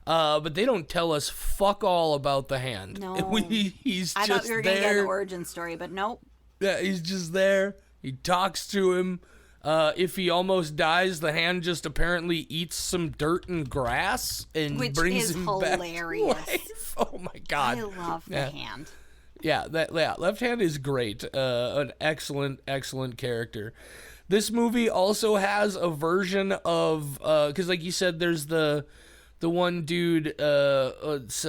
but they don't tell us fuck all about the hand. No. He's just there. I thought we were going to get an origin story, but nope. Yeah, he's just there. He talks to him. If he almost dies, the hand just apparently eats some dirt and grass and brings him hilarious. Back to life. Oh my god! I love the hand. Yeah, Left Hand is great. An excellent character. This movie also has a version of because, like you said, there's the one dude. It's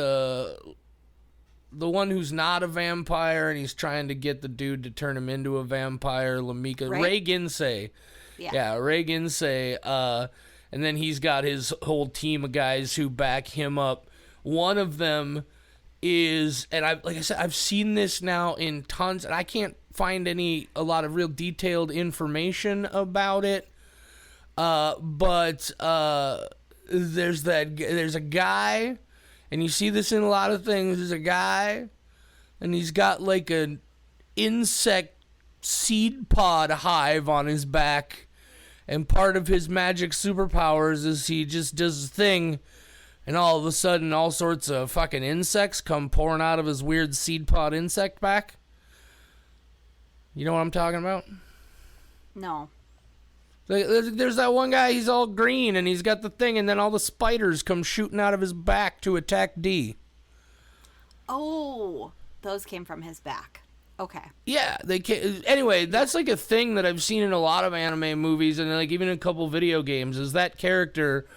the one who's not a vampire, and he's trying to get the dude to turn him into a vampire, Lamika. Right. Ray Ginsay. Yeah, Ray Ginsay. And then he's got his whole team of guys who back him up. One of them is, and like I said, I've seen this now in tons, and I can't find a lot of real detailed information about it. But there's a guy. And you see this in a lot of things. There's a guy, and he's got like an insect seed pod hive on his back. And part of his magic superpowers is he just does a thing, and all of a sudden all sorts of fucking insects come pouring out of his weird seed pod insect back. You know what I'm talking about? No. There's that one guy, he's all green, and he's got the thing, and then all the spiders come shooting out of his back to attack D. Oh, those came from his back. Okay. Yeah, they came. Anyway, that's like a thing that I've seen in a lot of anime movies, and like even in a couple video games, is that character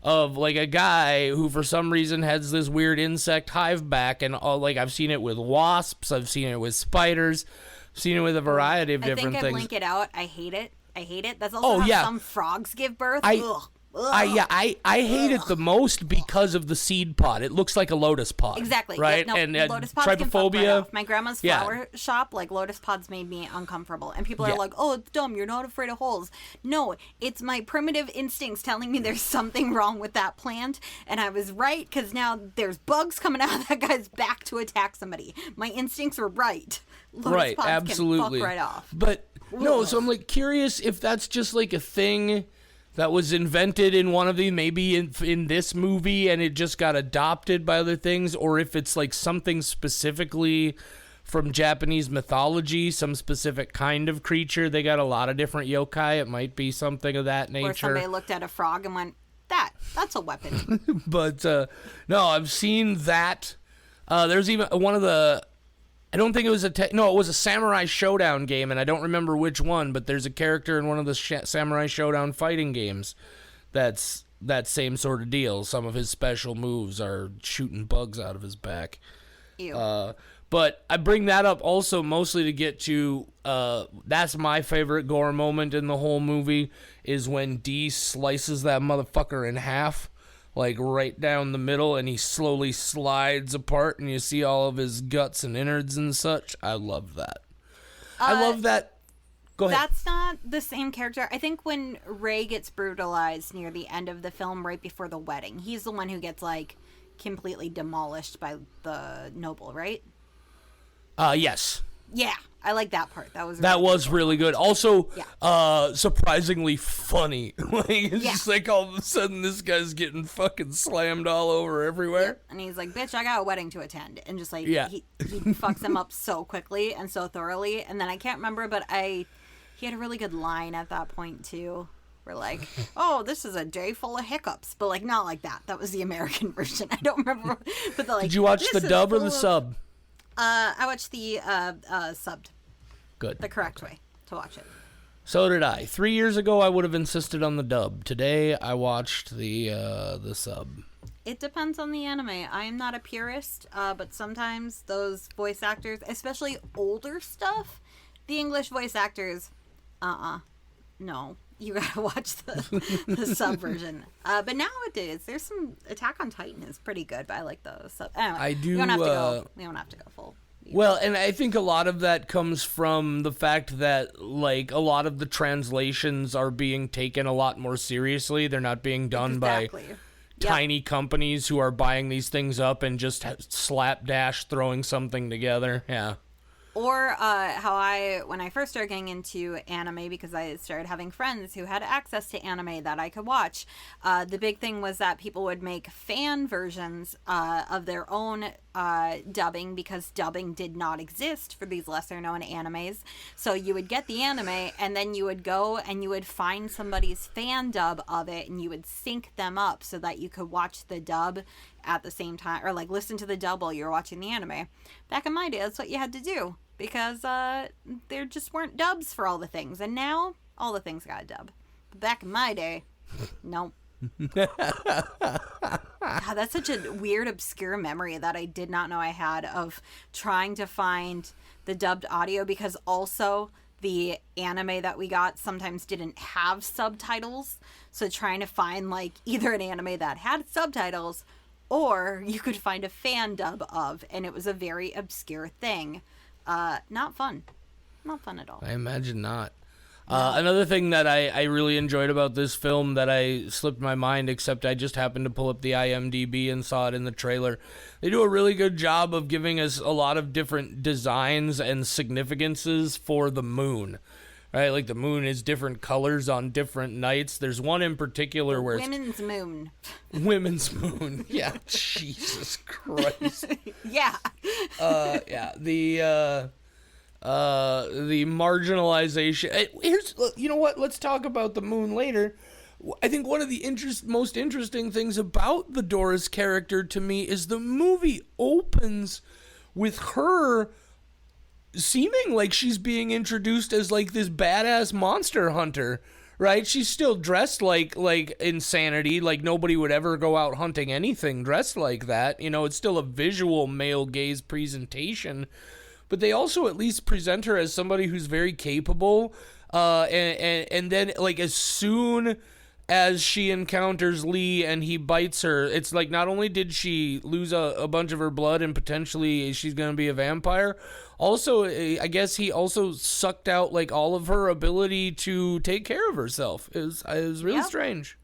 of like a guy who for some reason has this weird insect hive back, and all, like I've seen it with wasps, I've seen it with spiders, I've seen it with a variety of different I think things. I link it out. I hate it. That's also how some frogs give birth. Ugh. I hate it the most because of the seed pod. It looks like a lotus pod. Exactly. Right? Yeah, no, and lotus pods can fuck right trypophobia. off. My grandma's flower shop, like lotus pods made me uncomfortable. And people are like, oh, it's dumb. You're not afraid of holes. No, it's my primitive instincts telling me there's something wrong with that plant. And I was right, because now there's bugs coming out of that guy's back to attack somebody. My instincts were right. Lotus pods absolutely. can fuck right off. But no, so I'm like curious if that's just like a thing that was invented in one of these, maybe in this movie, and it just got adopted by other things, or if it's like something specifically from Japanese mythology, some specific kind of creature. They got a lot of different yokai. It might be something of that nature. Or somebody looked at a frog and went, that's a weapon. But no, I've seen that. There's even one of the, I don't think it was it was a Samurai Showdown game, and I don't remember which one, but there's a character in one of the Samurai Showdown fighting games that's that same sort of deal. Some of his special moves are shooting bugs out of his back. Ew. But I bring that up also mostly to get to, that's my favorite gore moment in the whole movie, is when D slices that motherfucker in half, like right down the middle, and he slowly slides apart, and you see all of his guts and innards and such. I love that. I love that. Go ahead. That's not the same character. I think when Ray gets brutalized near the end of the film, right before the wedding, he's the one who gets, like, completely demolished by the noble, right? Yes. Yeah, I like that part. That was really good. Also, surprisingly funny. Like, it's just like all of a sudden this guy's getting fucking slammed all over everywhere. Yep. And he's like, bitch, I got a wedding to attend. And just like, he fucks him up so quickly and so thoroughly. And then I can't remember, but he had a really good line at that point too. We're like, oh, this is a day full of hiccups. But like, not like that. That was the American version. I don't remember. But like, did you watch the dub or the sub? I watched the subbed. Good. The correct way to watch it. So did I. 3 years ago, I would have insisted on the dub. Today, I watched the sub. It depends on the anime. I am not a purist, but sometimes those voice actors, especially older stuff, the English voice actors, no. You gotta watch the sub version. But nowadays, there's some Attack on Titan is pretty good, but I like those. So, anyway, I do. We don't have to go full. Well, and I think a lot of that comes from the fact that, like, a lot of the translations are being taken a lot more seriously. They're not being done by tiny companies who are buying these things up and just slapdash throwing something together. Yeah. Or when I first started getting into anime, because I started having friends who had access to anime that I could watch, the big thing was that people would make fan versions of their own dubbing, because dubbing did not exist for these lesser known animes. So you would get the anime, and then you would go and you would find somebody's fan dub of it, and you would sync them up so that you could watch the dub at the same time, or like listen to the dub while you're watching the anime. Back in my day, that's what you had to do, because there just weren't dubs for all the things, and now all the things got a dub. But back in my day, nope. God, that's such a weird, obscure memory that I did not know I had, of trying to find the dubbed audio, because also the anime that we got sometimes didn't have subtitles. So trying to find like either an anime that had subtitles, or you could find a fan dub of, and it was a very obscure thing. Not fun. Not fun at all. I imagine not. Another thing that I really enjoyed about this film that I slipped my mind, except I just happened to pull up the IMDb and saw it in the trailer. They do a really good job of giving us a lot of different designs and significances for the moon. Right? Like the moon is different colors on different nights. There's one in particular where Women's moon. Women's moon. Yeah. Jesus Christ. Yeah. Yeah. The marginalization. You know what? Let's talk about the moon later. I think one of the most interesting things about the Doris character to me is the movie opens with her seeming like she's being introduced as like this badass monster hunter, right? She's still dressed like insanity, like nobody would ever go out hunting anything dressed like that. You know, it's still a visual male gaze presentation, but they also at least present her as somebody who's very capable. And then like as soon as she encounters Lee and he bites her, it's like not only did she lose a bunch of her blood and potentially she's going to be a vampire, also I guess he also sucked out like all of her ability to take care of herself. It was really strange.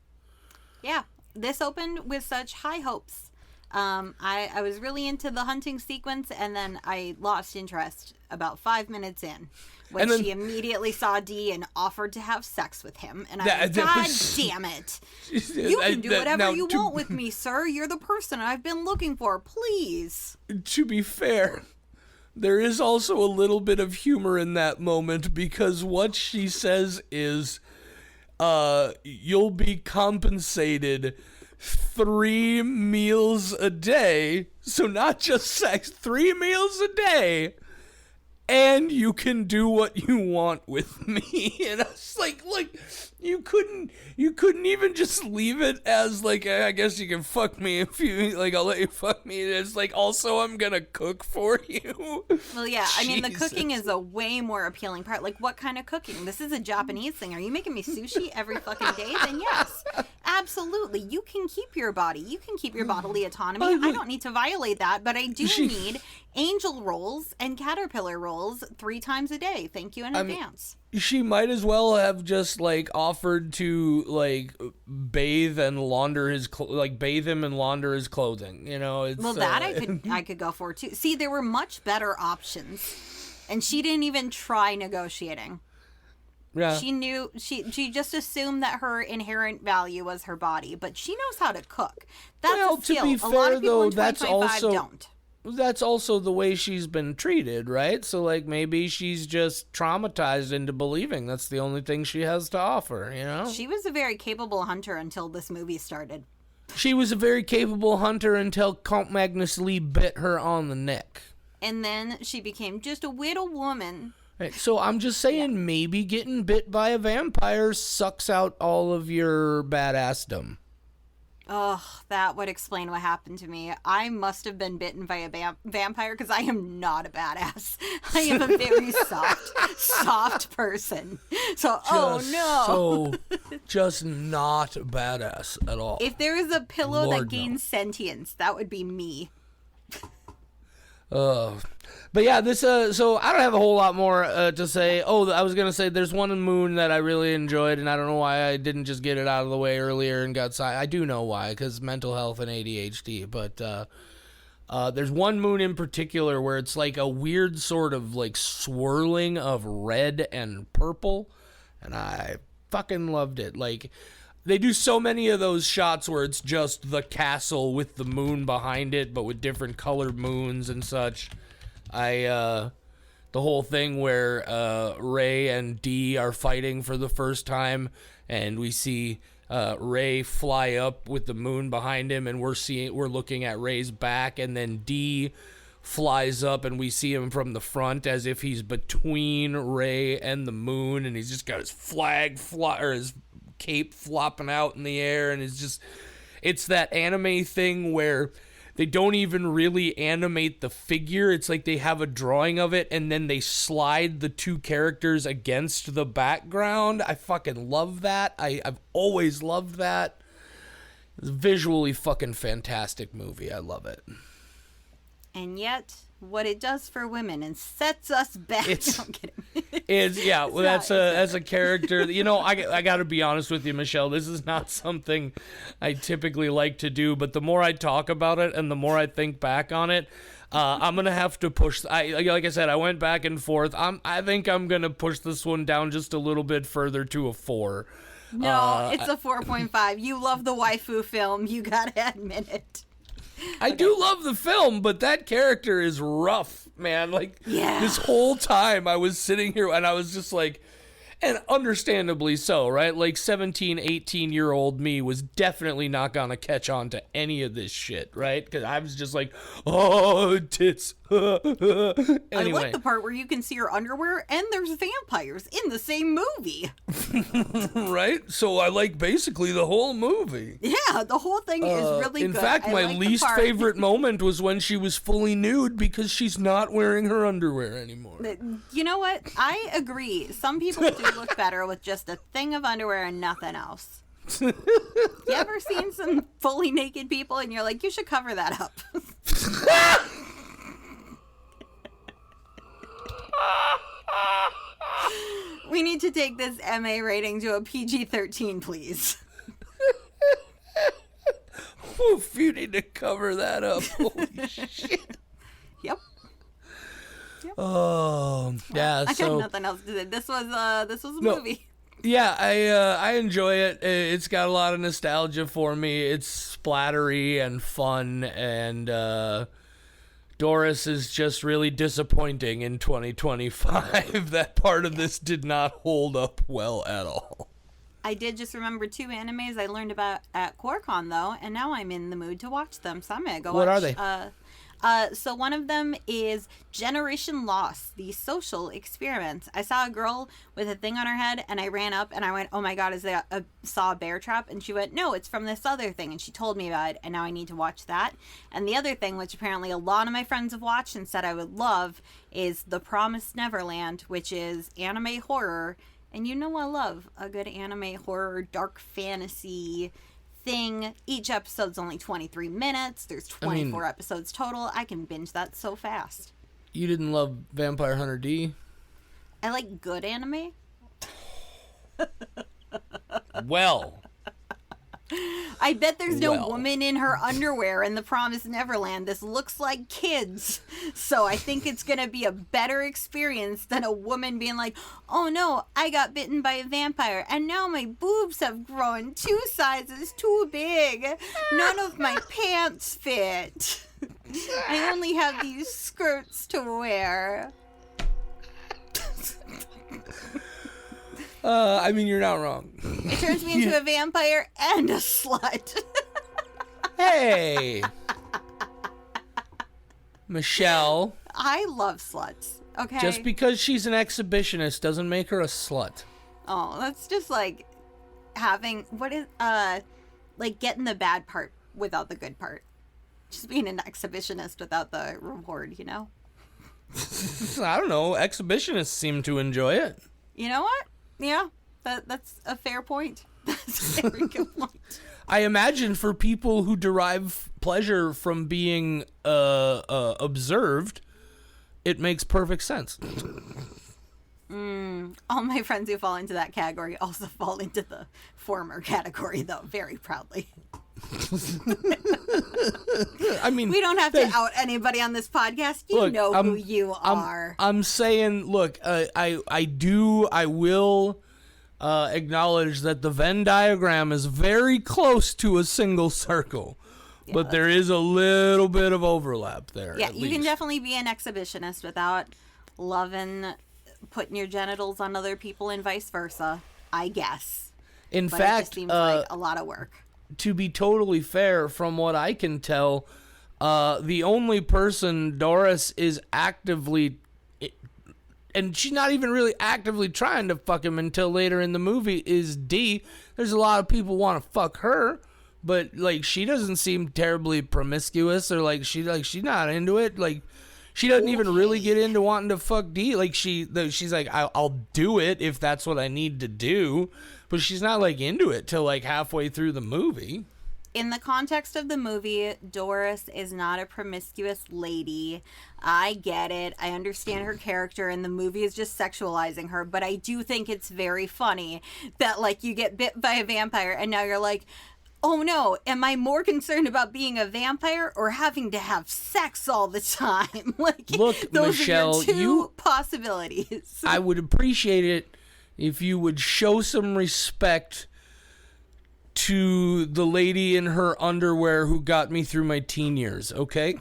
Yeah, this opened with such high hopes. I was really into the hunting sequence, and then I lost interest about 5 minutes in when she immediately saw Dee and offered to have sex with him. And I was, God damn it. You can do whatever you want with me, sir. You're the person I've been looking for. Please. To be fair, there is also a little bit of humor in that moment, because what she says is, you'll be compensated 3 meals a day. So not just sex, 3 meals a day. And you can do what you want with me. And I was like, you couldn't even just leave it as like, I guess you can fuck me if you like, I'll let you fuck me. It's like, also I'm gonna cook for you. Well, yeah, I mean, the cooking is a way more appealing part. Like, what kind of cooking? This is a Japanese thing. Are you making me sushi every fucking day? Then yes, absolutely. You can keep your body. You can keep your bodily autonomy. I don't need to violate that, but I do need angel rolls and caterpillar rolls 3 times a day. Thank you in advance. She might as well have just like offered to like bathe and launder his bathe him and launder his clothing. You know, it's, well, that I could go for too. See, there were much better options, and she didn't even try negotiating. Yeah, she knew she just assumed that her inherent value was her body, but she knows how to cook. That's a skill. To be fair, a lot of people though, in 2025 don't. That's also the way she's been treated, right? So, like, maybe she's just traumatized into believing that's the only thing she has to offer, you know? She was a very capable hunter until this movie started. She was a very capable hunter until Count Magnus Lee bit her on the neck. And then she became just a widow woman. Right, so I'm just saying, maybe getting bit by a vampire sucks out all of your badassdom. Oh, that would explain what happened to me. I must have been bitten by a vampire because I am not a badass. I am a very soft person. So, just not badass at all. If there is a pillow that gains sentience, that would be me. But yeah, this so I don't have a whole lot more to say. Oh, I was gonna say there's one in Moon that I really enjoyed, and I don't know why I didn't just get it out of the way earlier and got I do know why, because mental health and ADHD. But there's one Moon in particular where it's like a weird sort of like swirling of red and purple, and I fucking loved it. Like, they do so many of those shots where it's just the castle with the moon behind it, but with different colored moons and such. The whole thing where Ray and Dee are fighting for the first time, and we see Ray fly up with the moon behind him, and we're looking at Ray's back, and then Dee flies up, and we see him from the front as if he's between Ray and the moon, and he's just got his his cape flopping out in the air, and it's that anime thing where they don't even really animate the figure. It's like they have a drawing of it and then they slide the 2 characters against the background. I fucking love that. I've always loved that. It's a visually fucking fantastic movie. I love it. And yet, what it does for women and sets us back. I'm kidding. That's a character. You know, I got to be honest with you, Michelle. This is not something I typically like to do, but the more I talk about it and the more I think back on it, I'm gonna have to push. Like I said, I went back and forth. I think I'm gonna push this one down just a little bit further to a 4. No, it's a 4.5. You love the waifu film. You gotta admit it. I do love the film, but that character is rough, man. Like, this whole time I was sitting here and I was just like, And understandably so, right? Like 17, 18-year-old me was definitely not gonna catch on to any of this shit, right? Because I was just like, oh, tits. Anyway. I like the part where you can see her underwear and there's vampires in the same movie. Right? So I like basically the whole movie. Yeah, the whole thing is really in good. fact, I my like the least part- favorite moment was when she was fully nude because she's not wearing her underwear anymore. You know what? I agree. Some people do look better with just a thing of underwear and nothing else. You ever seen some fully naked people and you're like, you should cover that up? We need to take this MA rating to a PG-13, please. Oof, you need to cover that up. Holy shit. Yep. Oh, yeah. I So got nothing else to say. This was a No. movie. yeah, I enjoy it. It's got a lot of nostalgia for me. It's splattery and fun, and Doris is just really disappointing in 2025. That part of this did not hold up well at all. I did just remember 2 animes I learned about at QuarkCon, though, and now I'm in the mood to watch them, so I'm going to go What watch. are they? So one of them is Generation Lost, the social experiment. I saw a girl with a thing on her head, and I ran up, and I went, oh my god, is that saw a bear trap? And she went, no, it's from this other thing, and she told me about it, and now I need to watch that. And the other thing, which apparently a lot of my friends have watched and said I would love, is The Promised Neverland, which is anime horror. And you know I love a good anime horror, dark fantasy thing. Each episode's only 23 minutes. There's 24 episodes total. I can binge that so fast. You didn't love Vampire Hunter D? I like good anime. Well. I bet there's no Well. woman in her underwear in The Promised Neverland. This looks like kids. So I think it's going to be a better experience than a woman being like, oh no, I got bitten by a vampire and now my boobs have grown 2 sizes too big. None of my pants fit. I only have these skirts to wear. I mean, you're not wrong. It turns me into a vampire and a slut. Hey! Michelle, I love sluts. Okay. just because she's an exhibitionist doesn't make her a slut. Oh, that's just like having like getting the bad part without the good part. Just being an exhibitionist without the reward, you know? I don't know. Exhibitionists seem to enjoy it. You know what? Yeah, that's a fair point. That's a very good point. I imagine for people who derive pleasure from being observed, it makes perfect sense. All my friends who fall into that category also fall into the former category, though, very proudly. I mean, We don't have to out anybody on this podcast. You Look, know who you are. I'm saying, look, I will acknowledge that the Venn diagram is very close to a single circle, but there is a little bit of overlap there. Yeah, at you can least. definitely be an exhibitionist without loving putting your genitals on other people and vice versa, I guess. In But it just fact, seems like a lot of work. to be totally fair, from what I can tell, the only person Doris is actively, and she's not even really actively trying to fuck him until later in the movie, is D. There's a lot of people want to fuck her, but like she doesn't seem terribly promiscuous, or like she's not into it. Like she doesn't even really get into wanting to fuck D. Like she's like, I'll do it if that's what I need to do, but she's not like into it till like halfway through the movie. In the context of the movie, Doris is not a promiscuous lady. I get it. I understand her character, and the movie is just sexualizing her. But I do think it's very funny that, like, you get bit by a vampire, and now you're like, oh no, am I more concerned about being a vampire or having to have sex all the time? Like, Look, those Michelle, are your two you- possibilities. I would appreciate it if you would show some respect to the lady in her underwear who got me through my teen years, okay?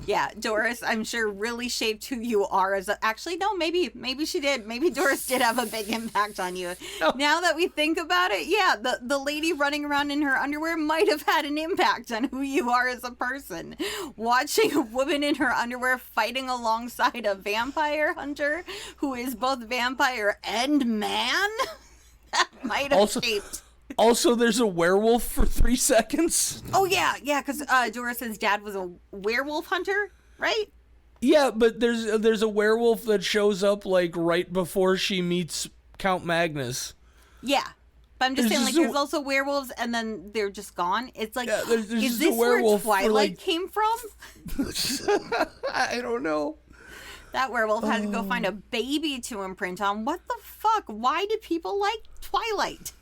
Yeah, Doris, I'm sure really shaped who you are as a, actually no, maybe she did. Maybe Doris did have a big impact on you. No. Now that we think about it, yeah, the lady running around in her underwear might have had an impact on who you are as a person. Watching a woman in her underwear fighting alongside a vampire hunter who is both vampire and man, that might have shaped. Also, there's a werewolf for 3 seconds. Oh, yeah, because Doris's dad was a werewolf hunter, right? Yeah, but there's a werewolf that shows up, like, right before she meets Count Magnus. Yeah. But I'm just There's saying, like, just there's also werewolves, and then they're just gone. It's like, Yeah, there's is just this a werewolf where for, Twilight like- came from? I don't know. That werewolf had to go find a baby to imprint on. What the fuck? Why do people like Twilight?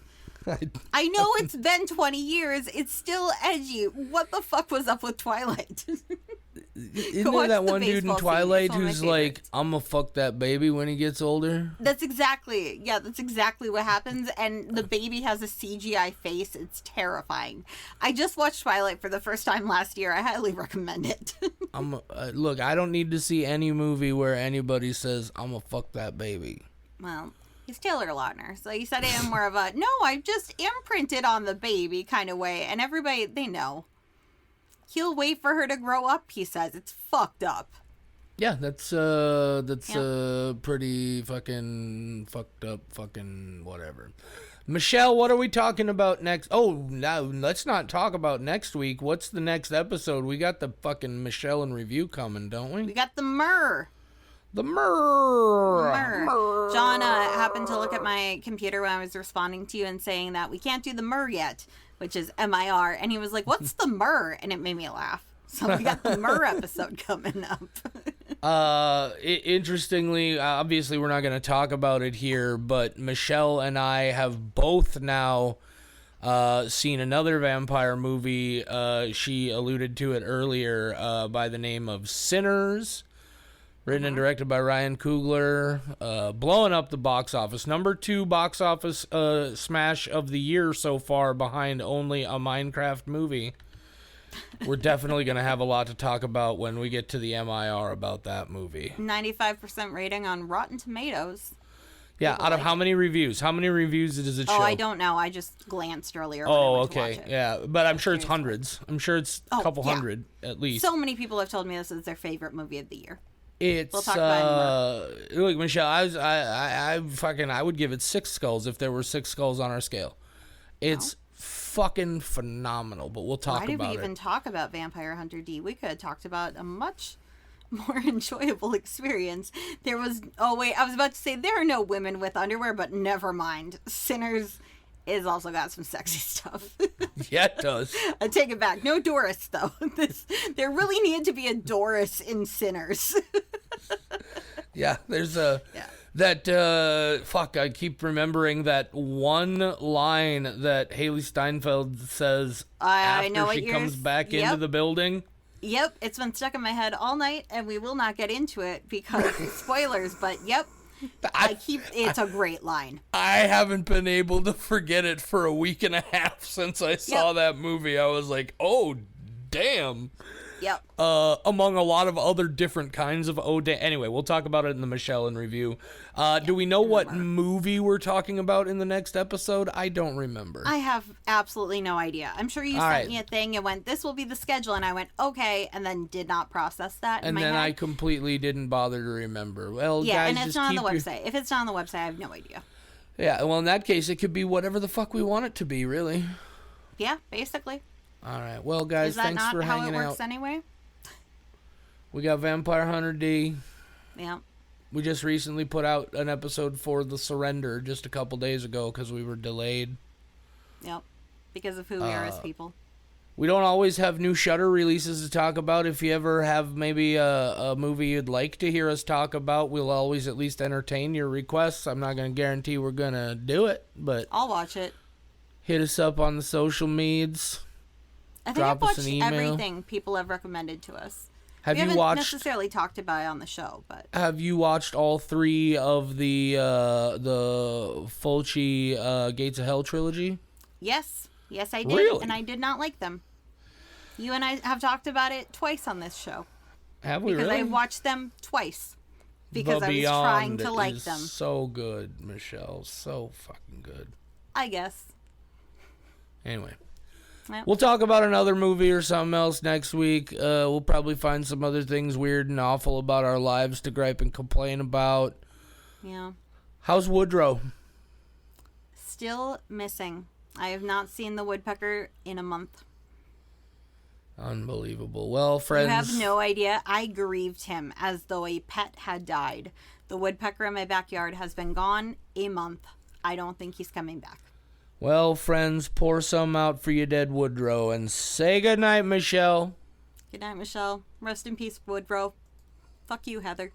I know it's been 20 years. It's still edgy. What the fuck was up with Twilight? Isn't Watch there that the one dude baseball in scene. Twilight It's one of my who's like, favorites. I'm gonna fuck that baby when he gets older? That's exactly what happens. And the baby has a CGI face. It's terrifying. I just watched Twilight for the first time last year. I highly recommend it. Look, I don't need to see any movie where anybody says, I'm gonna fuck that baby. Well, he's Taylor Lautner, so he said it in more of a, no, I just imprinted on the baby kind of way. And everybody, they know. He'll wait for her to grow up, he says. It's fucked up. Yeah, that's pretty fucking fucked up fucking whatever. Michelle, what are we talking about next? Oh, now let's not talk about next week. What's the next episode? We got the fucking Michelle in review coming, don't we? We got the Myrrh. The Myrrh. Myrrh. John happened to look at my computer when I was responding to you and saying that we can't do the Myrrh yet, which is MIR. And he was like, what's the Myrrh? And it made me laugh. So we got the Myrrh episode coming up. Interestingly, obviously we're not going to talk about it here, but Michelle and I have both now seen another vampire movie. She alluded to it earlier by the name of Sinners, written and directed by Ryan Coogler, blowing up the box office. Number 2 box office smash of the year so far, behind only a Minecraft movie. We're definitely going to have a lot to talk about when we get to the MIR about that movie. 95% rating on Rotten Tomatoes. Yeah, People out of like how it. many reviews? How many reviews does it show? Oh, I don't know. I just glanced earlier. When I Oh, went to okay. watch it. Yeah, but I'm sure it's Curious. hundreds. I'm sure it's a Oh, couple yeah. hundred at least. So many people have told me this is their favorite movie of the year. It's We'll talk about look, Michelle, I would give it 6 skulls if there were 6 skulls on our scale. It's fucking phenomenal, but we'll talk Why did about we even it. talk about Vampire Hunter D? We could have talked about a much more enjoyable experience. There was, oh wait, I was about to say there are no women with underwear, but never mind. Sinners is also got some sexy stuff. Yeah, it does. I take it back. No Doris though. There really needed to be a Doris in Sinners. Yeah, there's a that fuck. I keep remembering that one line that Haley Steinfeld says I after know what she you're comes back into yep. the building. Yep, it's been stuck in my head all night, and we will not get into it because spoilers. But yep, it's a great line. I haven't been able to forget it for a week and a half since I saw that movie. I was like, oh, damn. Yep. Among a lot of other different kinds of anyway, we'll talk about it in the Michelle in review. Do we know what movie we're talking about in the next episode? I don't remember. I have absolutely no idea. I'm sure you All sent right. me a thing and went, this will be the schedule. And I went, okay. And then did not process that in And my then head. I completely didn't bother to remember. Well, Yeah, guys, and it's just not on the keep your- website. If it's not on the website, I have no idea. Yeah, well, in that case, it could be whatever the fuck we want it to be, really. Yeah, basically. All right. Well, guys, Is that thanks not for how hanging it works out. anyway? We got Vampire Hunter D. Yeah. We just recently put out an episode for The Surrender just a couple days ago because we were delayed. Yep. Because of who we are as people. We don't always have new Shudder releases to talk about. If you ever have maybe a movie you'd like to hear us talk about, we'll always at least entertain your requests. I'm not going to guarantee we're going to do it, but I'll watch it. hit us up on the social medias. I think Drop I've us watched an email. everything people have recommended to us. Have We you haven't watched? necessarily talked about it on the show, but Have you watched all 3 of the Fulci Gates of Hell trilogy? Yes, I did, Really? and I did not like them. You and I have talked about it twice on this show. Have we Because really? I watched them twice. Because The I was Beyond trying to like is them. so good, Michelle. So fucking good. I guess. Anyway. Yep. We'll talk about another movie or something else next week. We'll probably find some other things weird and awful about our lives to gripe and complain about. Yeah. How's Woodrow? Still missing. I have not seen the woodpecker in a month. Unbelievable. Well, friends. You have no idea. I grieved him as though a pet had died. The woodpecker in my backyard has been gone a month. I don't think he's coming back. Well, friends, pour some out for your dead Woodrow and say goodnight, Michelle. Good night, Michelle. Rest in peace, Woodrow. Fuck you, Heather.